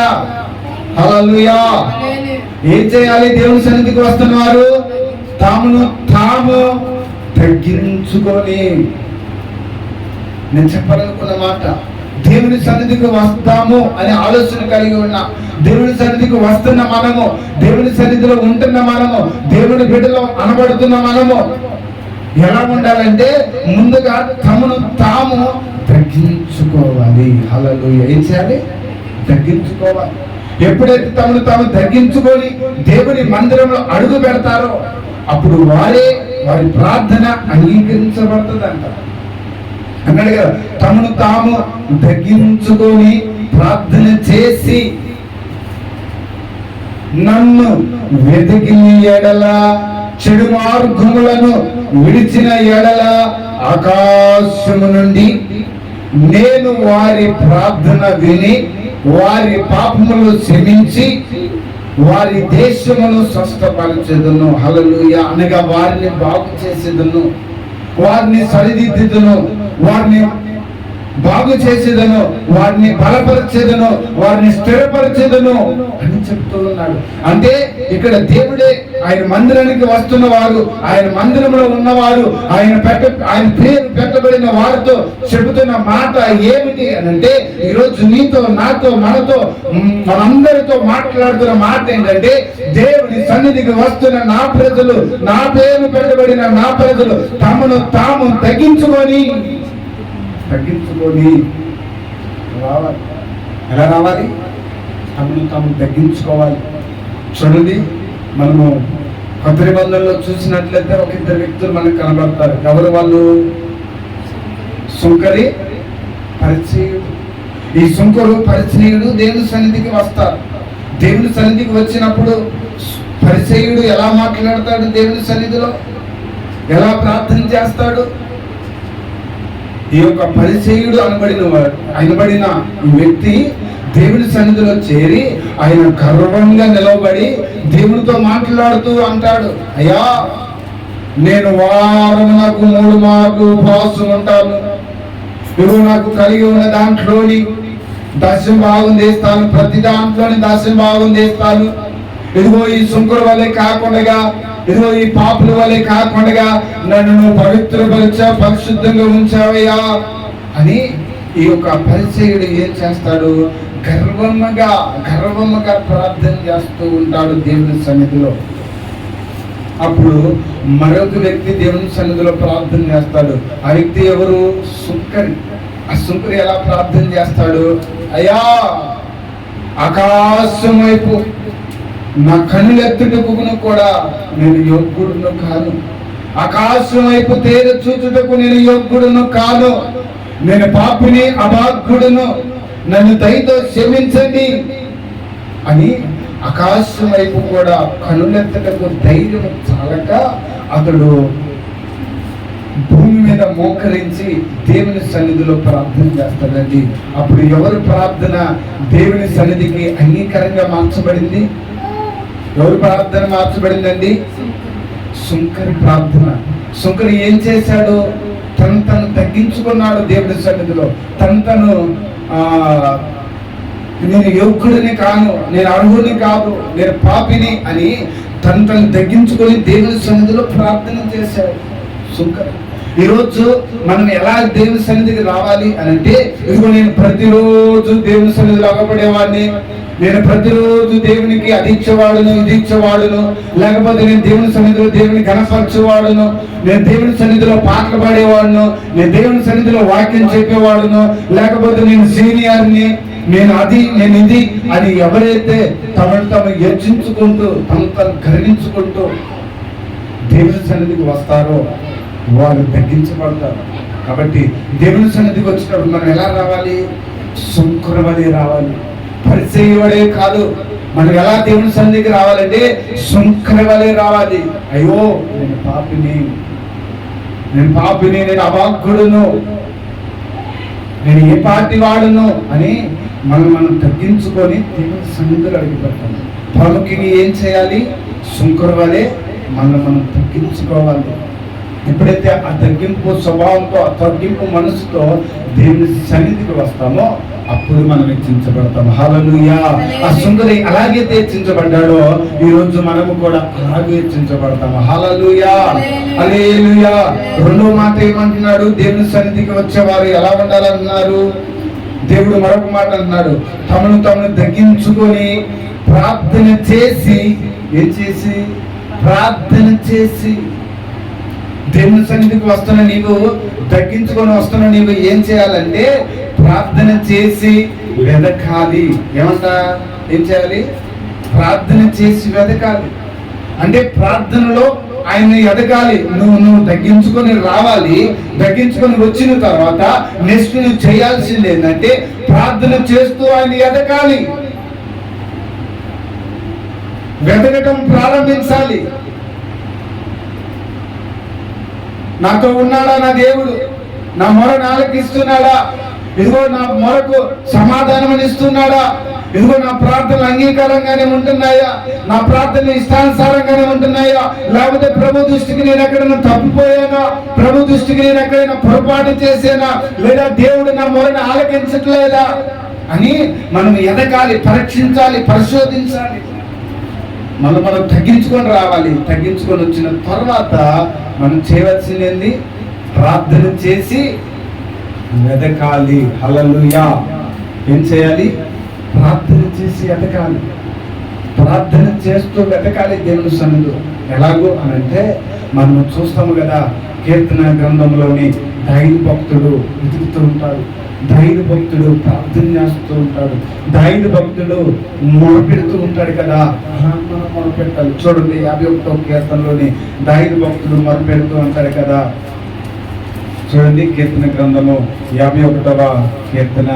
హల్లెలూయా. ఏం చేయాలి? దేవుని సన్నిధికి వస్తున్న వారు తామును తాము తగ్గించుకొని. నేను చెప్పాలనుకున్న మాట, దేవుని సన్నిధికి వస్తాము అనే ఆలోచన కలిగి ఉన్నా, దేవుని సన్నిధికి వస్తున్న మనము, దేవుని సన్నిధిలో ఉంటున్న మనము, దేవుని బిడ్డలో అనబడుతున్న మనము ఎలా ఉండాలంటే, ముందుగా తమను తాము తగ్గించుకోవాలి. హల్లెలూయా. ఏం చేయాలి? తగ్గించుకోవాలి. ఎప్పుడైతే తమను తాము తగ్గించుకొని దేవుని మందిరంలో అడుగు పెడతారో అప్పుడు వారి ప్రార్థన అంగీకరించబడుతుందంట. అన్నాడు కదా, తమను తాము తగ్గించుకొని ప్రార్థన చేసి నన్ను వెతికిన ఎడల, చెడు మార్గములను విడిచిన ఎడల ఆకాశము నుండి నేను వారి ప్రార్థన విని వారి పాపములు క్షమించి వారి దేశమును స్వస్థపరచెదను. హల్లెలూయా. అనగా వారిని బాగు చేసేదను, వారిని సరిదిద్దును, వారిని బాగు చేసేదను, వారిని బలపరిచేదను, వారిని స్థిరపరిచేదను అని చెప్తూ ఉన్నాడు. అంటే ఇక్కడ దేవుడే ఆయన మందిరానికి వస్తున్న వారు, ఆయన మందిరంలో ఉన్నవారు, ఆయన పేరు పెట్టబడిన వారితో చెబుతున్న మాట ఏమిటి అని అంటే, ఈరోజు నీతో నాతో మనతో మనందరితో మాట్లాడుతున్న మాట ఏంటంటే, దేవుని సన్నిధికి వస్తున్న నా ప్రజలు, నా పేరు పెట్టబడిన నా ప్రజలు తమను తాము తగ్గించుకొని రావాలి. ఎలా రావాలి? తమను తాము తగ్గించుకోవాలి. చూడండి, మనము కొత్త నిబంధనలో చూసినట్లయితే ఒక ఇద్దరు వ్యక్తులు మనకు కనబడతారు. ఎవరు వాళ్ళు? సుంకరి, పరిచయుడు. ఈ సుంకరు పరిచయుడు దేవుని సన్నిధికి వస్తారు. దేవుని సన్నిధికి వచ్చినప్పుడు పరిచయుడు ఎలా మాట్లాడతాడు? దేవుని సన్నిధిలో ఎలా ప్రార్థన చేస్తాడు? ఈ యొక్క పరిచయుడు అనబడిన ఈ వ్యక్తి దేవుని సన్నిధిలో చేరి ఆయన గర్వంగా నిలవబడి దేవునితో మాట్లాడుతూ అంటాడు, అయ్యా నేను వారమునకు 3 మార్లు ఉపవాసం ఉంటాను. నువ్వు నాకు కలిగి ఉన్న దాంట్లోని దశం భాగం చేస్తాను, ప్రతి దాంట్లోని దశం భాగం చేస్తాను. ఇదిగో ఈ సుంకరు వల్లే కాకుండా, ఇదిగో ఈ పాపుల వల్లే కాకుండా నన్ను నువ్వు పరిశుద్ధంగా ఉంచావయ్యా అని ఈ యొక్క పరిచయుడు ఏం చేస్తాడు? గర్వముగా ప్రార్థన చేస్తూ ఉంటాడు దేవుని సన్నిధిలో. అప్పుడు మరొక వ్యక్తి దేవుని సన్నిధిలో ప్రార్థన చేస్తాడు. ఆ వ్యక్తి ఎవరు? సుంకరి. ఆ సుంకరి ఎలా ప్రార్థన చేస్తాడు? అయ్యా ఆకాశం వైపు నా కన్నులెత్తుటకు కూడా నేను యోగ్యుడును కాను, ఆకాశం వైపు తేరు చూచుటకు నేను యోగ్యుడును కాను, నేను పాపిని, అభాగ్యుడును, నన్ను దయతో క్షమించండి అని ఆకాశం వైపు కూడా కన్నులెత్తుటకు ధైర్యం చాలక అతడు భూమి మీద మోకరించి దేవుని సన్నిధిలో ప్రార్థన చేస్తాడండి. అప్పుడు ఎవరు ప్రార్థన దేవుని సన్నిధికి అంగీకారంగా మార్చబడింది? ఎవరు ప్రార్థన మార్చబడిందండి? సుంకరి ప్రార్థన. సుంకరి ఏం చేశాడు? తను తగ్గించుకున్నాడు దేవుని సన్నిధిలో. తను నేను యోగ్యుడిని కాను, నేను అర్హుడిని కాదు, నేను పాపిని అని తను తగ్గించుకొని దేవుని సన్నిధిలో ప్రార్థన చేశాడు సుంకరి. ఈరోజు మనం ఎలా దేవుని సన్నిధికి రావాలి అని అంటే, ఇదిగో నేను ప్రతిరోజు దేవుని సన్నిధిలో అగపడేవాడిని, నేను ప్రతిరోజు దేవునికి అది ఇచ్చేవాడును, ఇది ఇచ్చేవాడును, లేకపోతే నేను దేవుని సన్నిధిలో దేవుని కనపరచేవాడును, నేను దేవుని సన్నిధిలో పాటలు పాడేవాడును, నేను దేవుని సన్నిధిలో వాక్యం చెప్పేవాడును, లేకపోతే నేను సీనియర్ని, నేను అది, నేను ఇది అని ఎవరైతే తమను హెచ్చించుకుంటూ తను గర్వించుకుంటూ దేవుని సన్నిధికి వస్తారో వారు తగ్గించబడతారు. కాబట్టి దేవుని సన్నిధికి వచ్చినప్పుడు మనం ఎలా రావాలి? సుంకరవలే రావాలి, పరిచయవడే కాదు. మనం ఎలా దేవుని సన్నిధికి రావాలంటే సుంకరవలే రావాలి. అయ్యో నేను పాపిని, నేను అభాగ్యుడును, నేను ఏ పార్టీ వాడును అని మనం తగ్గించుకొని దేవుని సన్నిధిలో అడిగిపెట్టాలి. ప్రాముఖ్యంగా ఏం చేయాలి? సుంకరవలే మనం తగ్గించుకోవాలి. ఎప్పుడైతే ఆ తగ్గింపు స్వభావంతో, ఆ తగ్గింపు మనసుతో దేవుని సన్నిధికి వస్తామో అప్పుడు మనం హెచ్చించబడతాము. హల్లెలూయా. ఆ సుందరి అలాగే హెచ్చించబడ్డాడో ఈరోజు మనము కూడా అలాగే హెచ్చించబడతాము. హల్లెలూయా, హల్లెలూయా. రెండో మాట ఏమంటున్నాడు? దేవుని సన్నిధికి వచ్చేవారు ఎలా ఉండాలన్నారు? దేవుడు మరొక మాట అన్నాడు, తమను తగ్గించుకొని ప్రార్థన చేసి, ఏం చేసి? ప్రార్థన చేసి. దేవుని సన్నిధికి వస్తున్న నీవు, తగ్గించుకొని వస్తున్న నీవు ఏం చేయాలంటే ప్రార్థన చేసి వెదకాలి. ఏం చేయాలి? ప్రార్థన చేసి వెదకాలి. అంటే ప్రార్థనలో ఆయన ఎదగాలి. నువ్వు తగ్గించుకొని రావాలి. తగ్గించుకొని వచ్చిన తర్వాత నెక్స్ట్ నువ్వు చేయాల్సింది ఏంటంటే ప్రార్థన చేస్తూ ఆయన ఎదగాలి, వెదగటం ప్రారంభించాలి. నాతో ఉన్నాడా నా దేవుడు? నా మొర ఆలకిస్తున్నాడా? ఇదిగో నా మొరకు సమాధానం ఇస్తున్నాడా? ఇదిగో నా ప్రార్థనలు అంగీకారంగానే ఉంటున్నాయా? నా ప్రార్థనలు ఇష్టానుసారంగానే ఉంటున్నాయా? లేకపోతే ప్రభు దృష్టికి నేను ఎక్కడైనా తప్పిపోయానా? ప్రభు దృష్టికి నేను ఎక్కడైనా పొరపాటు చేసేనా? లేదా దేవుడు నా మొరను ఆలకించట్లేదా అని మనం ఎదగాలి, పరీక్షించాలి, పరిశోధించాలి. మనం తగ్గించుకొని రావాలి. తగ్గించుకొని వచ్చిన తర్వాత మనం చేయవలసింది ప్రార్థన చేసి వెదకాలి. హల్లెలూయా. ఏం చేయాలి? ప్రార్థన చేసి వెతకాలి. ప్రార్థన చేస్తూ వెతకాలి దేవుని సన్నిధిలో. ఎలాగో అని అంటే మనం చూస్తాము కదా, కీర్తన గ్రంథంలోని దావీదు భక్తుడు వెతుకుతూ ఉంటాడు, దావీదు భక్తుడు ప్రార్థన చేస్తూ ఉంటాడు, దావీదు భక్తుడు మొరపెడుతూ ఉంటాడు కదా. మనం మొరపెట్టాలి. చూడండి 51వ కీర్తనలోని దావీదు భక్తుడు మొరపెడుతూ ఉంటాడు కదా. చూడండి కీర్తన గ్రంథము 51వ కీర్తన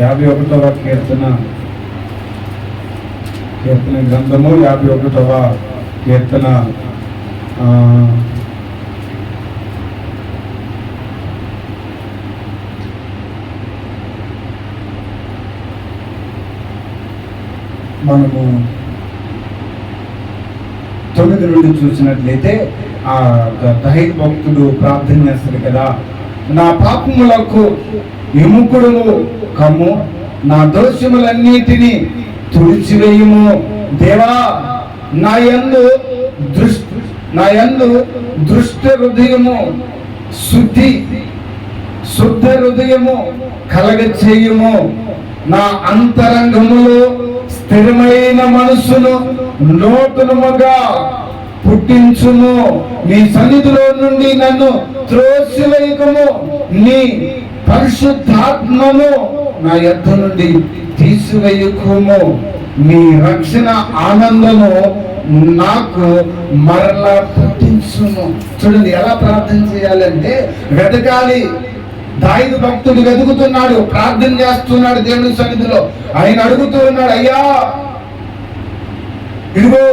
51వ కీర్తన గ్రంథము 51వ కీర్తన మనము 9 నుండి చూసినట్లయితే ఆ దావీదు భక్తుడు ప్రార్థన చేస్తాడు కదా, నా పాపములకు విముఖుడును కమ్ము, నా దోషములన్నిటినీ తుడిచివేయుము. దేవా, నా యందు దృష్ట హృదయము శుద్ధ హృదయము కలగ చేయుము. నా అంతరంగములో స్థిరమైన మనసును నూతనముగా పుట్టించుము. నీ సన్నిధిలో నుండి నన్ను త్రోసివేయకము. నీ పరిశుద్ధాత్మను నా యొద్ద నుండి తీసివేయకము. నీ రక్షణ ఆనందము నాకు మరలా పుట్టించుము. చూడండి ఎలా ప్రార్థన చేయాలంటే వెతకాలి. దావీదు భక్తుడు వెతుకుతున్నాడు, ప్రార్థన చేస్తున్నాడు దేవుని సన్నిధిలో. ఆయన అడుగుతూ ఉన్నాడు, అయ్యా ఇదిగో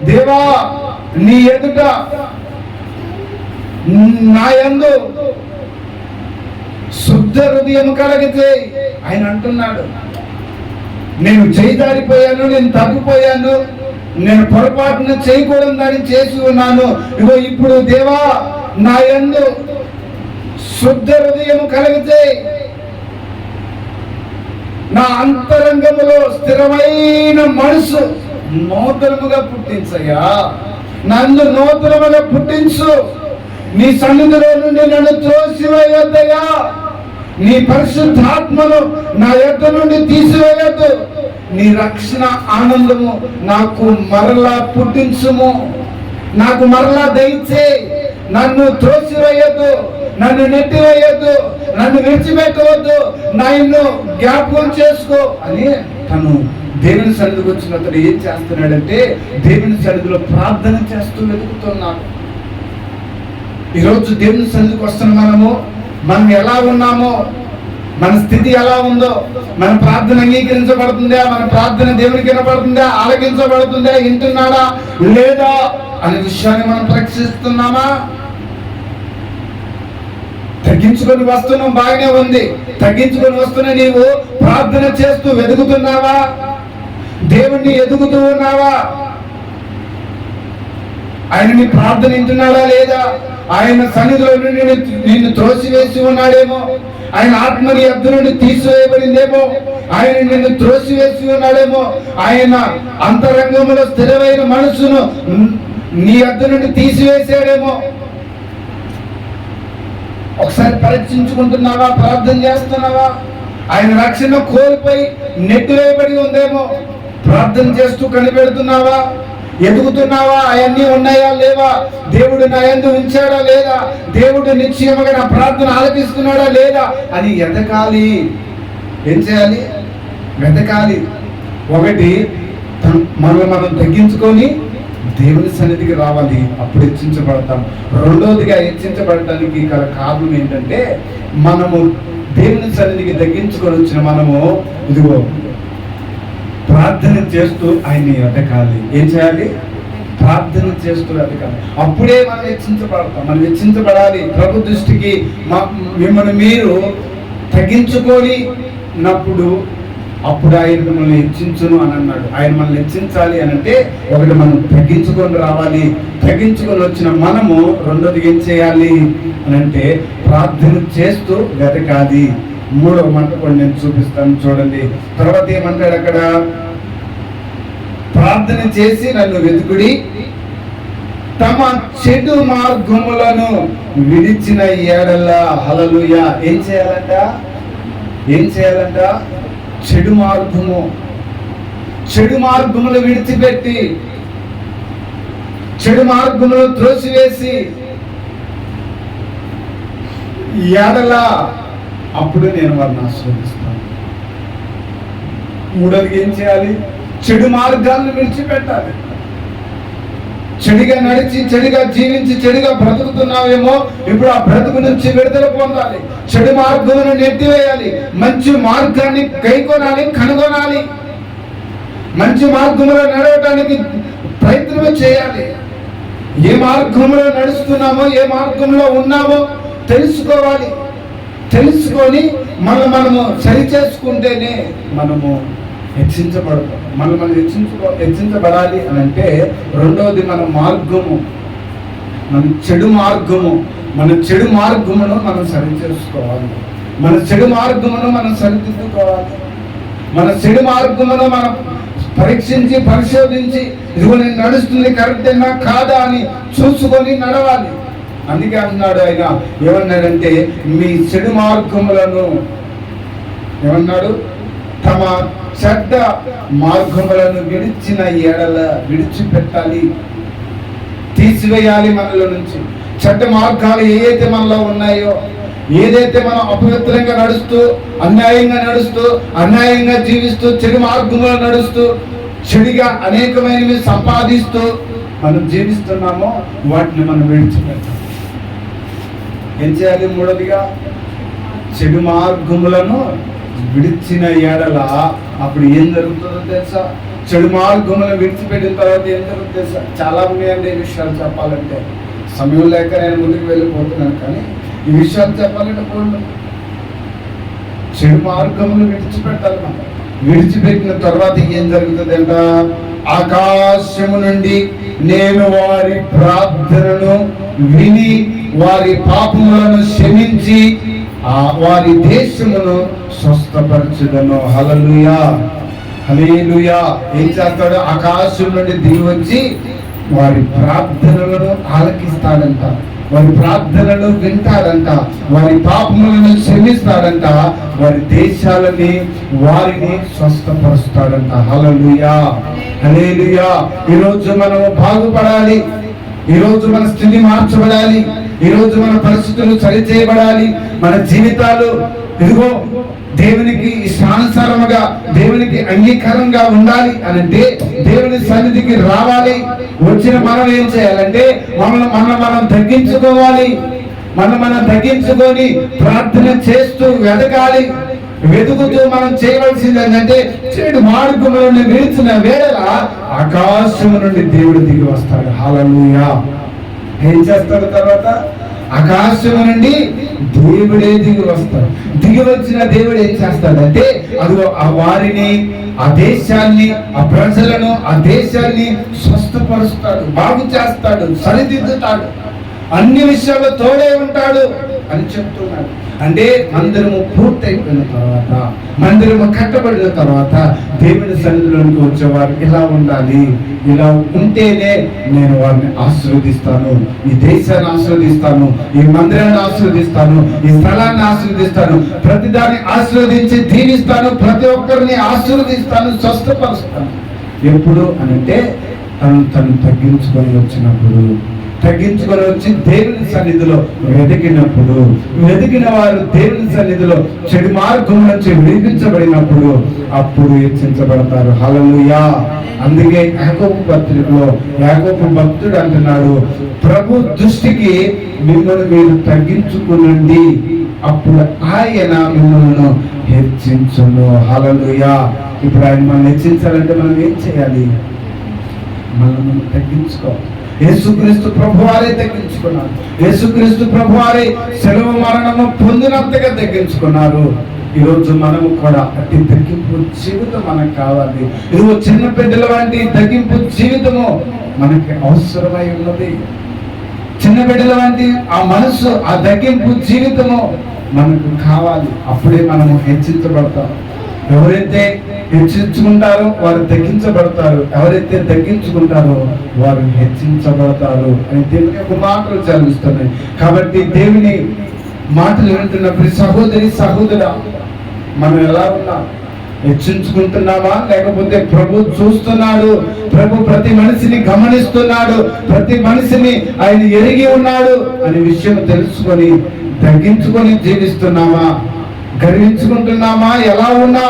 దేవా, నీ ఎదుట నా యందు శుద్ధ హృదయం కలిగితే. ఆయన అంటున్నాడు, నేను చేయిదారిపోయాను, నేను తప్పిపోయాను, నేను పొరపాటును చేయకూడదు దాన్ని చేసి ఉన్నాను. ఇగో ఇప్పుడు దేవా, నా యందు శుద్ధ హృదయం కలిగితే నా అంతరంగములో స్థిరమైన మనసు నూతనముగా పుట్టించయ్యా, నన్ను నూతనముగా పుట్టించు. నీ సన్నిధిలో నుండి నన్ను త్రోసివేయొద్దయ్యా. నీ పరిశుద్ధాత్మను నా యొద్ద నుండి తీసివేయొద్దు. నీ రక్షణ ఆనందము నాకు మరలా పుట్టించుము. నాకు మరలా దయచే. నన్ను త్రోసివేయొద్దు, నన్ను నెట్టివేయొద్దు, నన్ను విడిచిపెట్టవద్దు, నన్ను జ్ఞాపకం చేసుకో అని తను దేవుని సన్నిధికి వచ్చినప్పుడు ఏం చేస్తున్నాడంటే దేవుని సన్నిధిలో ప్రార్థన చేస్తూ వెతుకుతున్నాడు. ఈరోజు దేవుని సన్నిధికి వస్తున్న మనం ఎలా ఉన్నామో, మన స్థితి ఎలా ఉందో, మన ప్రార్థన అంగీకరించబడుతుందా, మన ప్రార్థన దేవునికి వినపడుతుందా, ఆలకించబడుతుందా, వింటున్నాడా లేదా అనే విషయాన్ని మనం పరీక్షిస్తున్నామా? తగ్గించుకొని వస్తున్నాం, బాగానే ఉంది. తగ్గించుకొని వస్తున్న నీవు ప్రార్థన చేస్తూ వెతుకుతున్నావా? దేవుణ్ణి ఎదుగుతూ ఉన్నావా? ఆయన నీ ప్రార్థన వింటున్నాడా లేదా? ఆయన సన్నిధిలో నుండి నిన్ను త్రోసివేసి ఉన్నాడేమో, ఆయన ఆత్మ నీ యొద్ద నుండి తీసివేయబడిందేమో, ఆయన నిన్ను త్రోసివేసి ఉన్నాడేమో, ఆయన అంతరంగంలో స్థిరమైన మనసును నీ యొద్ద నుండి తీసివేసాడేమో. ఒకసారి పరీక్షించుకుంటున్నావా? ప్రార్థన చేస్తున్నావా? ఆయన రక్షణ కోల్పోయి నెట్టివేయబడి ఉందేమో, ప్రార్థన చేస్తూ కనిపెడుతున్నావా? ఎదుగుతున్నావా? అవన్నీ ఉన్నాయా లేవా? దేవుడు నా యందు ఉంచాడా లేదా? దేవుడు నిశ్చయముగా నా ప్రార్థన ఆలకిస్తున్నాడా లేదా అని ఎదగాలి. ఏం చేయాలి? వెతకాలి. ఒకటి, మనం తగ్గించుకొని దేవుని సన్నిధికి రావాలి, అప్పుడు హెచ్చించబడతాం. రెండోదిగా హెచ్చించబడటానికి గల కారణం ఏంటంటే మనము దేవుని సన్నిధికి తగ్గించుకొని వచ్చిన మనము ఇదిగో ప్రార్థన చేస్తూ ఆయన్ని వెతకాలి. ఏం చేయాలి? ప్రార్థన చేస్తూ వెతకాలి. అప్పుడే మనం హెచ్చించబడతాం. మనం హెచ్చించబడాలి. ప్రభు దృష్టికి మిమ్మల్ని మీరు తగ్గించుకోనినప్పుడు అప్పుడు ఆయన మనల్ని హెచ్చించును అని అన్నాడు. ఆయన మనల్ని హెచ్చించాలి అని అంటే ఒకటి మనం తగ్గించుకొని రావాలి. తగ్గించుకొని వచ్చిన మనము రెండోది ఏం చేయాలి అని అంటే ప్రార్థన చేస్తూ వెతకాలి. మూడవ మాట కూడా నేను చూపిస్తాను చూడండి. తర్వాత ఏమంటాడు అక్కడ, ప్రార్థన చేసి నన్ను వెతుకుడి, తమ చెడు మార్గములను విడిచిన ఎడల. హల్లెలూయా. ఏం చేయాలంట? చెడు మార్గములు విడిచిపెట్టి, చెడు మార్గములు త్రోసివేసి ఎడల అప్పుడు నేను వారిని ఆశీర్వదిస్తాను. మూడోది ఏం చేయాలి? చెడు మార్గాలను విడిచిపెట్టాలి. చెడుగా నడిచి, చెడుగా జీవించి, చెడుగా బ్రతుకుతున్నావేమో, ఇప్పుడు ఆ బ్రతుకు నుంచి విడుదల పొందాలి. చెడు మార్గమును నెట్టివేయాలి. మంచి మార్గాన్ని కనుగొనాలి. మంచి మార్గంలో నడవడానికి ప్రయత్నం చేయాలి. ఏ మార్గంలో నడుస్తున్నామో, ఏ మార్గంలో ఉన్నామో తెలుసుకోవాలి. తెలుసుకొని మనము సరి చేసుకుంటేనే మనము హెచ్చించబడతాం. మనం హెచ్చించబడాలి అని అంటే రెండవది మన చెడు మార్గమును మనం సరి చేసుకోవాలి. మన చెడు మార్గమును మనం సరిదిద్దుకోవాలి. మన చెడు మార్గమును మనం పరీక్షించి పరిశోధించి, ఇదిగో నేను నడుస్తుంది కరెక్టేనా కాదా అని చూసుకొని నడవాలి. అందుకే అన్నాడు ఆయన, ఏమన్నాడంటే మీ చెడు మార్గములను ఏమన్నాడు, తమ చెడ్డ మార్గములను విడిచిన ఎడల విడిచిపెట్టాలి, తీసివేయాలి మనలో నుంచి. చెడ్డ మార్గాలు ఏదైతే మనలో ఉన్నాయో, ఏదైతే మనం అపవిత్రంగా నడుస్తూ, అన్యాయంగా జీవిస్తూ, చెడు మార్గంలో నడుస్తూ, చెడుగా అనేకమైనవి సంపాదిస్తూ మనం జీవిస్తున్నామో వాటిని మనం విడిచిపెట్టాలి. ఏం చేయాలి? మూడోదిగా చెడు మార్గములను విడిచిన ఎడల అప్పుడు ఏం జరుగుతుందో తెలుసా? చెడు మార్గములను విడిచిపెట్టిన తర్వాత ఏం జరుగుతుందో తెలుసా? చాలా ఉన్నాయండి ఈ విషయాలు చెప్పాలంటే. సమయం లేక నేను ముందుకు వెళ్ళిపోతున్నాను, కానీ ఈ విషయాలు చెప్పాలంటే పోండి. చెడు మార్గములు విడిచిపెట్టాలి. మనం విడిచిపెట్టిన తర్వాత ఏం జరుగుతుందంట? ఆకాశము నుండి నేను వారి ప్రార్థనను విని వారి పాపములను క్షమించి వారి దేశమును స్వస్థపరచుదను. హల్లెలూయా, హల్లెలూయా. ఏం చేస్తాడు? ఆకాశం నుండి దిగి వచ్చి వారి ప్రార్థనలను ఆలకిస్తాడంట, వారి ప్రార్థనలు వింటాడంట, వారి పాపములను క్షమిస్తాడంట, వారి దేశాలని వారిని స్వస్థపరుస్తాడంట. హల్లెలూయా, హల్లెలూయా. ఈరోజు మనము బాగుపడాలి. ఈరోజు మన స్థితి మార్చబడాలి. ఈరోజు మన పరిస్థితులు సరిచేయబడాలి. మన జీవితాలు ఇదిగో దేవునికి ఇష్టానుసారముగా, దేవునికి అంగీకారంగా ఉండాలి అనంటే దేవుని సన్నిధికి రావాలి. వచ్చిన మనం ఏం చేయాలంటే మనం తగ్గించుకోవాలి. మనం తగ్గించుకొని ప్రార్థన చేస్తూ వెతకాలి. వెతుకుతూ మనం చేయవలసింది ఏంటంటే చెడు మార్గములను విడిచిన వేళ ఆకాశము నుండి దేవుడు దిగి వస్తాడు. హల్లెలూయా. ఏం చేస్తాడు? తర్వాత ఆకాశము నుండి దేవుడే దిగి వస్తాడు. దిగి వచ్చిన దేవుడు ఏం చేస్తాడంటే అదిగో ఆ వారిని, ఆ దేశాన్ని, ఆ ప్రజలను, ఆ దేశాన్ని స్వస్థపరుస్తాడు, బాగు చేస్తాడు, సరిదిద్దుతాడు, అన్ని విషయాల్లో తోడే ఉంటాడు అని చెప్తున్నాడు. అంటే మందిరము పూర్తయిపోయిన తర్వాత, మందిరము కట్టబడిన తర్వాత దేవుని సన్నిధిలోనికి వచ్చేవారు ఇలా ఉండాలి. ఇలా ఉంటేనే నేను వారిని ఆశీర్వదిస్తాను, ఈ దేశాన్ని ఆశీర్వదిస్తాను, ఈ మందిరాన్ని ఆశీర్వదిస్తాను, ఈ స్థలాన్ని ఆశీర్వదిస్తాను, ప్రతిదాన్ని ఆశీర్వదించి దీవిస్తాను, ప్రతి ఒక్కరిని ఆశీర్వదిస్తాను, స్వస్థపరుస్తాను. ఎప్పుడు అనంటే తను తగ్గించుకొని వచ్చినప్పుడు, తగ్గించుకొని వచ్చి దేవుని సన్నిధిలో వెతికిన వారు దేవుని సన్నిధిలో చెడు మార్గం నుంచి విడిపించబడినప్పుడు అప్పుడు హెచ్చించబడతారు. హల్లెలూయా. అందుకే యాకోబు పత్రికలో యాకోబు భక్తుడు అంటున్నాడు, ప్రభు దృష్టికి మిమ్మల్ని మీరు తగ్గించుకునండి, అప్పుడు ఆయన మిమ్మల్ని హెచ్చించును. హల్లెలూయా. ఇప్పుడు ఆయన మనం హెచ్చించాలంటే మనం ఏం చేయాలి? మనం తగ్గించుకోవాలి. యేసుక్రీస్తు ప్రభువారే తగ్గించుకున్నారు. యేసుక్రీస్తు ప్రభువారే సెలవు మరణము పొందినంతగా తగ్గించుకున్నారు. ఈరోజు మనము కూడా అట్టి తగ్గింపు జీవితం మనకు కావాలి. ఇదిగో చిన్న బిడ్డల వంటి తగ్గింపు జీవితము మనకి అవసరమై ఉన్నది. చిన్న బిడ్డల వంటి ఆ మనసు, ఆ తగ్గింపు జీవితము మనకు కావాలి. అప్పుడే మనము హెచ్చించబడతాం. ఎవరైతే హెచ్చించుకుంటారో వారు తగ్గించబడతారు, ఎవరైతే తగ్గించుకుంటారో వారు హెచ్చించబడతారు అని దేవుని యొక్క మాటలు చదివిస్తున్నాయి. కాబట్టి దేవుని మాటలు వింటున్న ప్రతి సహోదరి సహోదరా, మనం ఎలా ఉన్నాం? హెచ్చించుకుంటున్నామా? లేకపోతే ప్రభు చూస్తున్నాడు, ప్రభు ప్రతి మనిషిని గమనిస్తున్నాడు, ప్రతి మనిషిని ఆయన ఎరిగి ఉన్నాడు అనే విషయం తెలుసుకొని తగ్గించుకొని జీవిస్తున్నామా? గర్వించుకుంటున్నామా? ఎలా ఉన్నా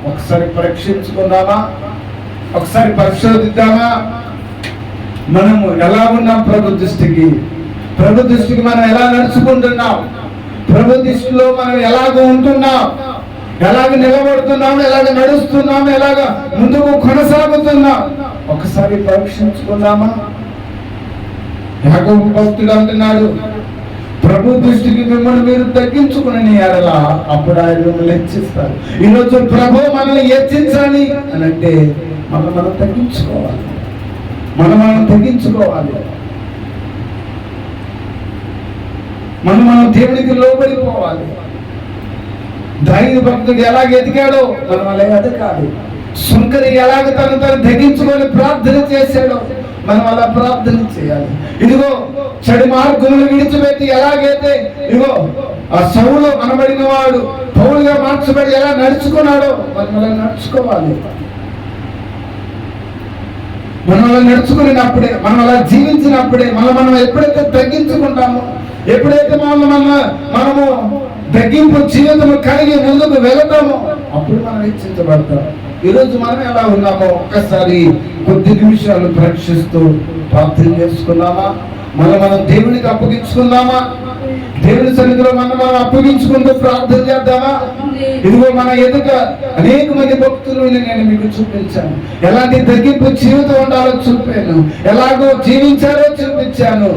ఒకసారి పరీక్షించుకుందామా? ఒకసారి పరిశోధిద్దామా? మనము ఎలా ఉన్నాం? ప్రభు దృష్టికి మనం ఎలా నడుచుకుంటున్నాం? ప్రభు దృష్టిలో మనం ఎలాగ ఉంటున్నాం? ఎలాగ నిలబడుతున్నాం? ఎలాగ నడుస్తున్నాం? ఎలాగ ముందుకు కొనసాగుతున్నాం? ఒకసారి పరీక్షించుకుందామా? యాకోబు భక్తుడు అంటున్నాడు, ప్రభు దృష్టికి మిమ్మల్ని మీరు తగ్గించుకుని ఎడల అప్పుడు ఆయన మిమ్మల్ని హెచ్చిస్తారు. ఈరోజు ప్రభు మనల్ని హెచ్చించాలి అని అంటే మనం తగ్గించుకోవాలి. మనం తగ్గించుకోవాలి. మనం దేవునికి లోబడిపోవాలి. దావీదు భక్తుడు ఎలాగ ఎదిగాడో మనం అలా ఎదగాలి. సుంకరి ఎలాగ తను తగ్గించుకొని ప్రార్థన చేశాడో మనం అలా ప్రార్థన చేయాలి. ఇదిగో చెడు మార్గములు విడిచిపెట్టి ఎలాగైతే ఇదిగో ఆ సౌలు అనబడిన వాడు పౌలుగా మార్చబడి ఎలా నడుచుకున్నాడో మనం అలా నడుచుకోవాలి. మనం అలా నడుచుకున్నప్పుడే, మనం అలా జీవించినప్పుడే, మనం ఎప్పుడైతే తగ్గించుకుంటామో, ఎప్పుడైతే మనము తగ్గింపు జీవితం కలిగి ముందుకు వెళతామో అప్పుడు మనం హెచ్చించబడతాం. ఈరోజు మనం ఎలా ఉన్నామో ఒక్కసారి కొద్ది నిమిషాలు పరీక్షిస్తూ ప్రార్థన చేసుకున్నామా? మనం దేవునికి అప్పగించుకుందామా? దేవుని సన్నిధిలో మనం అప్పగించుకుంటూ ప్రార్థన చేద్దామా? ఇదిగో మన ఎదుట అనేక మంది భక్తులను నేను మీకు చూపించాను. ఎలాంటి తగ్గింపు జీవితం ఉండాలో చూపాను, ఎలాగో జీవించాలో చూపించాను.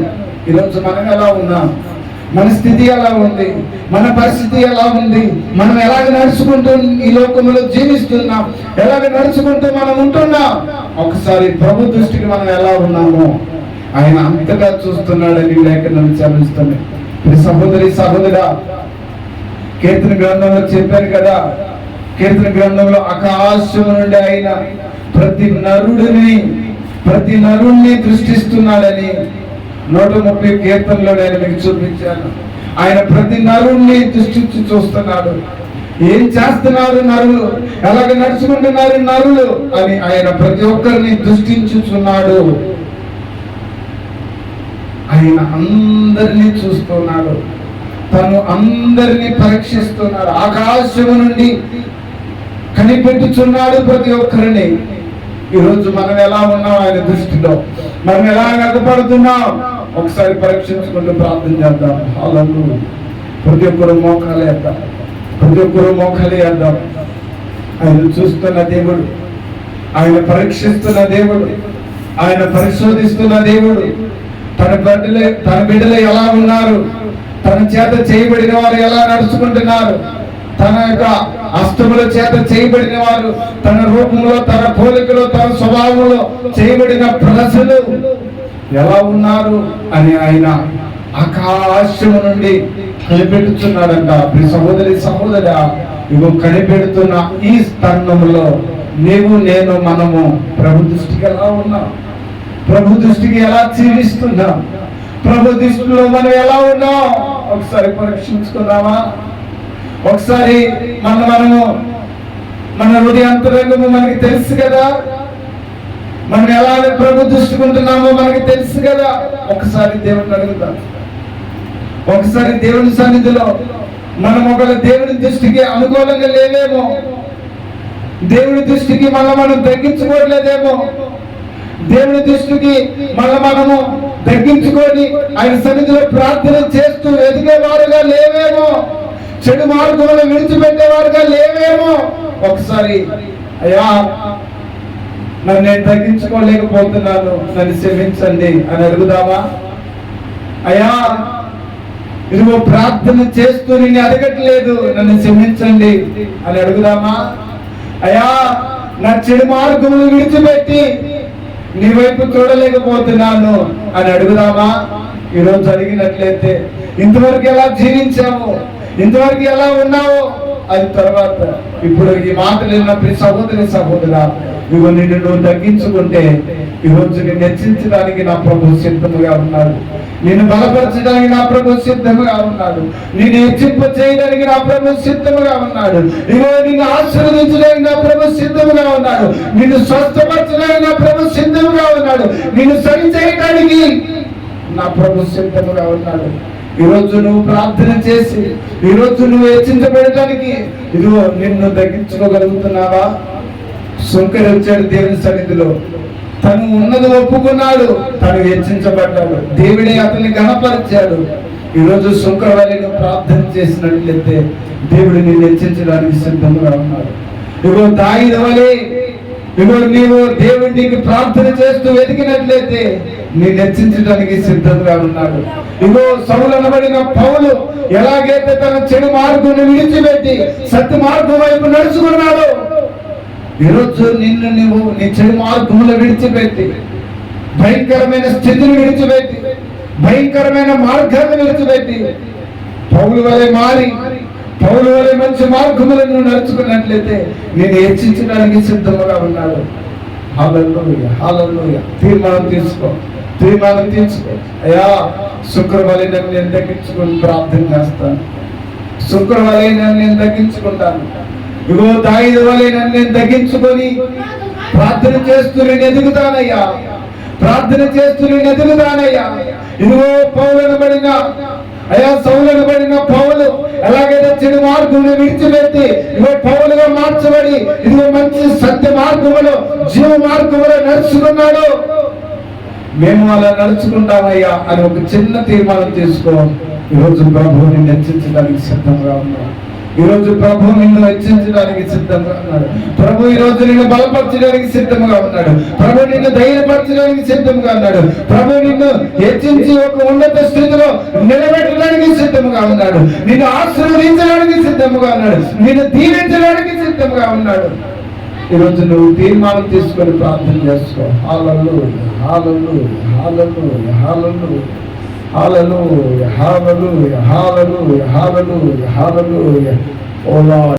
ఈరోజు మనం ఎలా ఉన్నాం? మన స్థితి ఎలా ఉంది? మన పరిస్థితి ఎలా ఉంది? మనం ఎలాగ నడుచుకుంటూ ఈ లోకంలో జీవిస్తున్నాం? ఎలాగ నడుచుకుంటూ మనం ఉంటున్నాం? ఒకసారి ప్రభు దృష్టికి మనం ఎలా ఉన్నామో ఆయన అంతగా చూస్తున్నాడని లేఖనాలు చదివిస్తున్నాయి. సహోదరి సహోదరా, కీర్తన గ్రంథంలో చెప్పారు కదా, కీర్తన గ్రంథంలో ఆకాశం నుండి ఆయన ప్రతి నరుడిని దృష్టిస్తున్నాడని 130 కీర్తనలో నేను మీకు చూపించాను. ఆయన ప్రతి నరుణ్ణి దృష్టించి చూస్తున్నాడు. ఏం చేస్తున్నారు నరులు, ఎలాగ నడుచుకుంటున్నారు నరులు అని ఆయన ప్రతి ఒక్కరిని దృష్టించుచున్నాడు. ఆయన అందరినీ చూస్తున్నాడు, తను అందరినీ పరీక్షిస్తున్నాడు. ఆకాశము నుండి కనిపెట్టుచున్నాడు ప్రతి ఒక్కరిని. ఈరోజు మనం ఎలా ఉన్నాం ఆయన దృష్టిలో? మనం ఎలా నగపడుతున్నాం? ఒకసారి పరీక్షించుకుంటూ ప్రార్థన చేద్దాం. హల్లెలూయా. ప్రతి ఒక్కరు మోకాలు వేద్దాం. ఆయన చూస్తున్న దేవుడు, ఆయన పరీక్షిస్తున్న దేవుడు, ఆయన పరిశోధిస్తున్న దేవుడు. తన బిడ్డలు ఎలా ఉన్నారు? తన చేత చేయబడిన వారు ఎలా నడుచుకుంటున్నారు? తన యొక్క హస్తముల చేత చేయబడిన వారు, తన రూపంలో, తన పోలికలో, తన స్వభావంలో చేయబడిన ప్రజలు ఎలా ఉన్నారు అని ఆయన ఆకాశం నుండి కనిపెడుతున్నాడంట. సహోదరి సహోదరా, ఇవి కనిపెడుతున్న ఈ స్థానంలో నీవు నేను మనము ప్రభు దృష్టికి ఎలా ఉన్నాం? ప్రభు దృష్టికి ఎలా జీవిస్తున్నాం? ప్రభు దృష్టిలో మనం ఎలా ఉన్నాం? ఒకసారి పరీక్షించుకున్నామా? ఒకసారి మన హృదయాంతరంగము మనకి తెలుసు కదా, మనం ఎలా ప్రభు దృష్టికుంటున్నామో మనకి తెలుసు కదా. ఒకసారి దేవుడిని అడుగుతాం. ఒకసారి దేవుని సన్నిధిలో మనం ఒకవేళ దేవుని దృష్టికి అనుకూలంగా లేవేమో, దేవుని దృష్టికి మనం తగ్గించుకోవట్లేదేమో, దేవుని దృష్టికి మనము తగ్గించుకొని ఆయన సన్నిధిలో ప్రార్థన చేస్తూ ఎదిగేవారుగా లేవేమో, చెడు మార్గంలో విడిచిపెట్టేవారుగా లేవేమో. ఒకసారి అయ్యా నన్ను నేను తగ్గించుకోలేకపోతున్నాను, నన్ను క్షమించండి అని అడుగుదామా? అయ్యా ఇదిగో ప్రార్థన చేస్తూ నిన్ను అడగట్లేదు, నన్ను క్షమించండి అని అడుగుదామా? అయ్యా నా చెడు మార్గములు విడిచిపెట్టి నీ వైపు చూడలేకపోతున్నాను అని అడుగుదామా? ఈరోజు అడిగినట్లయితే ఇంతవరకు ఎలా జీవించావు, ఇంతవరకు ఎలా ఉన్నావు, అది తర్వాత ఇప్పుడు ఈ మాటలు విన్నప్పుడు సహోదరి సహోదరా, ఇదిగో నిన్ను నువ్వు తగ్గించుకుంటే ఈరోజు నిన్ను హెచ్చించడానికి నా ప్రభు సిద్ధముగా ఉన్నాడు, నిన్ను బలపరచడానికి నా ప్రభు సిద్ధముగా ఉన్నాడు, నిన్ను హెచ్చింప చేయడానికి నా ప్రభు సిద్ధముగా ఉన్నాడు, ఇదిగో నిన్ను ఆశీర్వదించడానికి నా ప్రభు సిద్ధముగా ఉన్నాడు, నిన్ను స్వస్థపరచడానికి నా ప్రభు సిద్ధముగా ఉన్నాడు, నిన్ను సరి చేయడానికి నా ప్రభు సిద్ధముగా ఉన్నాడు. ఈరోజు నువ్వు ప్రార్థన చేసి ఈరోజు నువ్వు హెచ్చించబడటానికి ఇదిగో నిన్ను తగ్గించుకోగలుగుతున్నావా? సుంకరి వచ్చాడు దేవుని సన్నిధిలో, తను ఉన్నది ఒప్పుకున్నాడు, తను హెచ్చించబడ్డాడు, దేవుడే అతన్ని గణపరిచాడు. ఈరోజు సుంకరవాళ్ళను ప్రార్థన చేసినట్లయితే దేవుడు నిన్ను హెచ్చించడానికి సిద్ధంగా ఉన్నాడు. ఇగో దావీదు వలె ఇగో నీవు దేవుడికి ప్రార్థన చేస్తూ వెతికినట్లయితే నిన్ను హెచ్చించడానికి సిద్ధంగా ఉన్నాడు. ఇగో సౌలు అనబడిన పౌలు ఎలాగైతే తన చెడు మార్గాన్ని విడిచిపెట్టి సత్య మార్గం వైపు నడుచుకున్నాడు, ఈరోజు నిన్ను నువ్వు నీ చెడు మార్గములు విడిచిపెట్టి భయంకరమైన స్థితిని విడిచిపెట్టి భయంకరమైన మార్గాన్ని విడిచిపెట్టి పౌలు వలె మారి పౌలు వలె మంచి మార్గములను నడుచుకున్నట్లయితే నేను హెచ్చించడానికి సిద్ధముగా ఉన్నాడు. హల్లెలూయా, హల్లెలూయా. తీర్మానం తీసుకో. అయ్యా శుక్రవారం నేను తగ్గించుకుని ప్రార్థన చేస్తాను, శుక్రవారం నేను తగ్గించుకుంటాను. ఇగో దావీదు వలె నేను తగ్గించుకొని ప్రార్థన చేస్తూ నేను ఎదుగుతానయ్యా, ప్రార్థన చేస్తూ నేను ఎదుగుతానయ్యా. ఇదిగో పౌలనబడిన అయ్యా సౌలనబడిన పౌలు ఎలాగైతే చెడు మార్గమును విడిచిపెట్టి ఇదిగో పౌలుగా మార్చబడి ఇదిగో మంచి సత్య మార్గములో జీవ మార్గములో నడుచుకున్నాడు, మేము అలా నడుచుకుంటామయ్యా అని ఒక చిన్న తీర్మానం తీసుకో. ఈరోజు ప్రభువు నిన్ను హెచ్చించడానికి సిద్ధంగా ఉన్నాడు, ఈరోజు ప్రభు నిన్ను హెచ్చించడానికి సిద్ధంగా ఉన్నాడు, ప్రభు ఈరోజు నిన్ను బలపరచడానికి సిద్ధంగా ఉన్నాడు, ప్రభు నిన్ను ధైర్యపరచడానికి సిద్ధంగా ఉన్నాడు, ప్రభు నిన్ను హెచ్చించి ఒక ఉన్నత స్థితిలో నిలబెట్టడానికి సిద్ధంగా ఉన్నాడు, నిన్ను ఆశీర్వదించడానికి సిద్ధంగా ఉన్నాడు, నిన్ను దీవించడానికి సిద్ధంగా ఉన్నాడు. ఈరోజు నువ్వు తీర్మానం తీసుకొని ప్రార్థన చేసుకో. హల్లెలూయా, హల్లెలూయా, హల్లెలూయా, హల్లెలూయా, హల్లెలూయా, హల్లెలూయా, హల్లెలూయా, హల్లెలూయా, హల్లెలూయా. ఓ లార్డ్.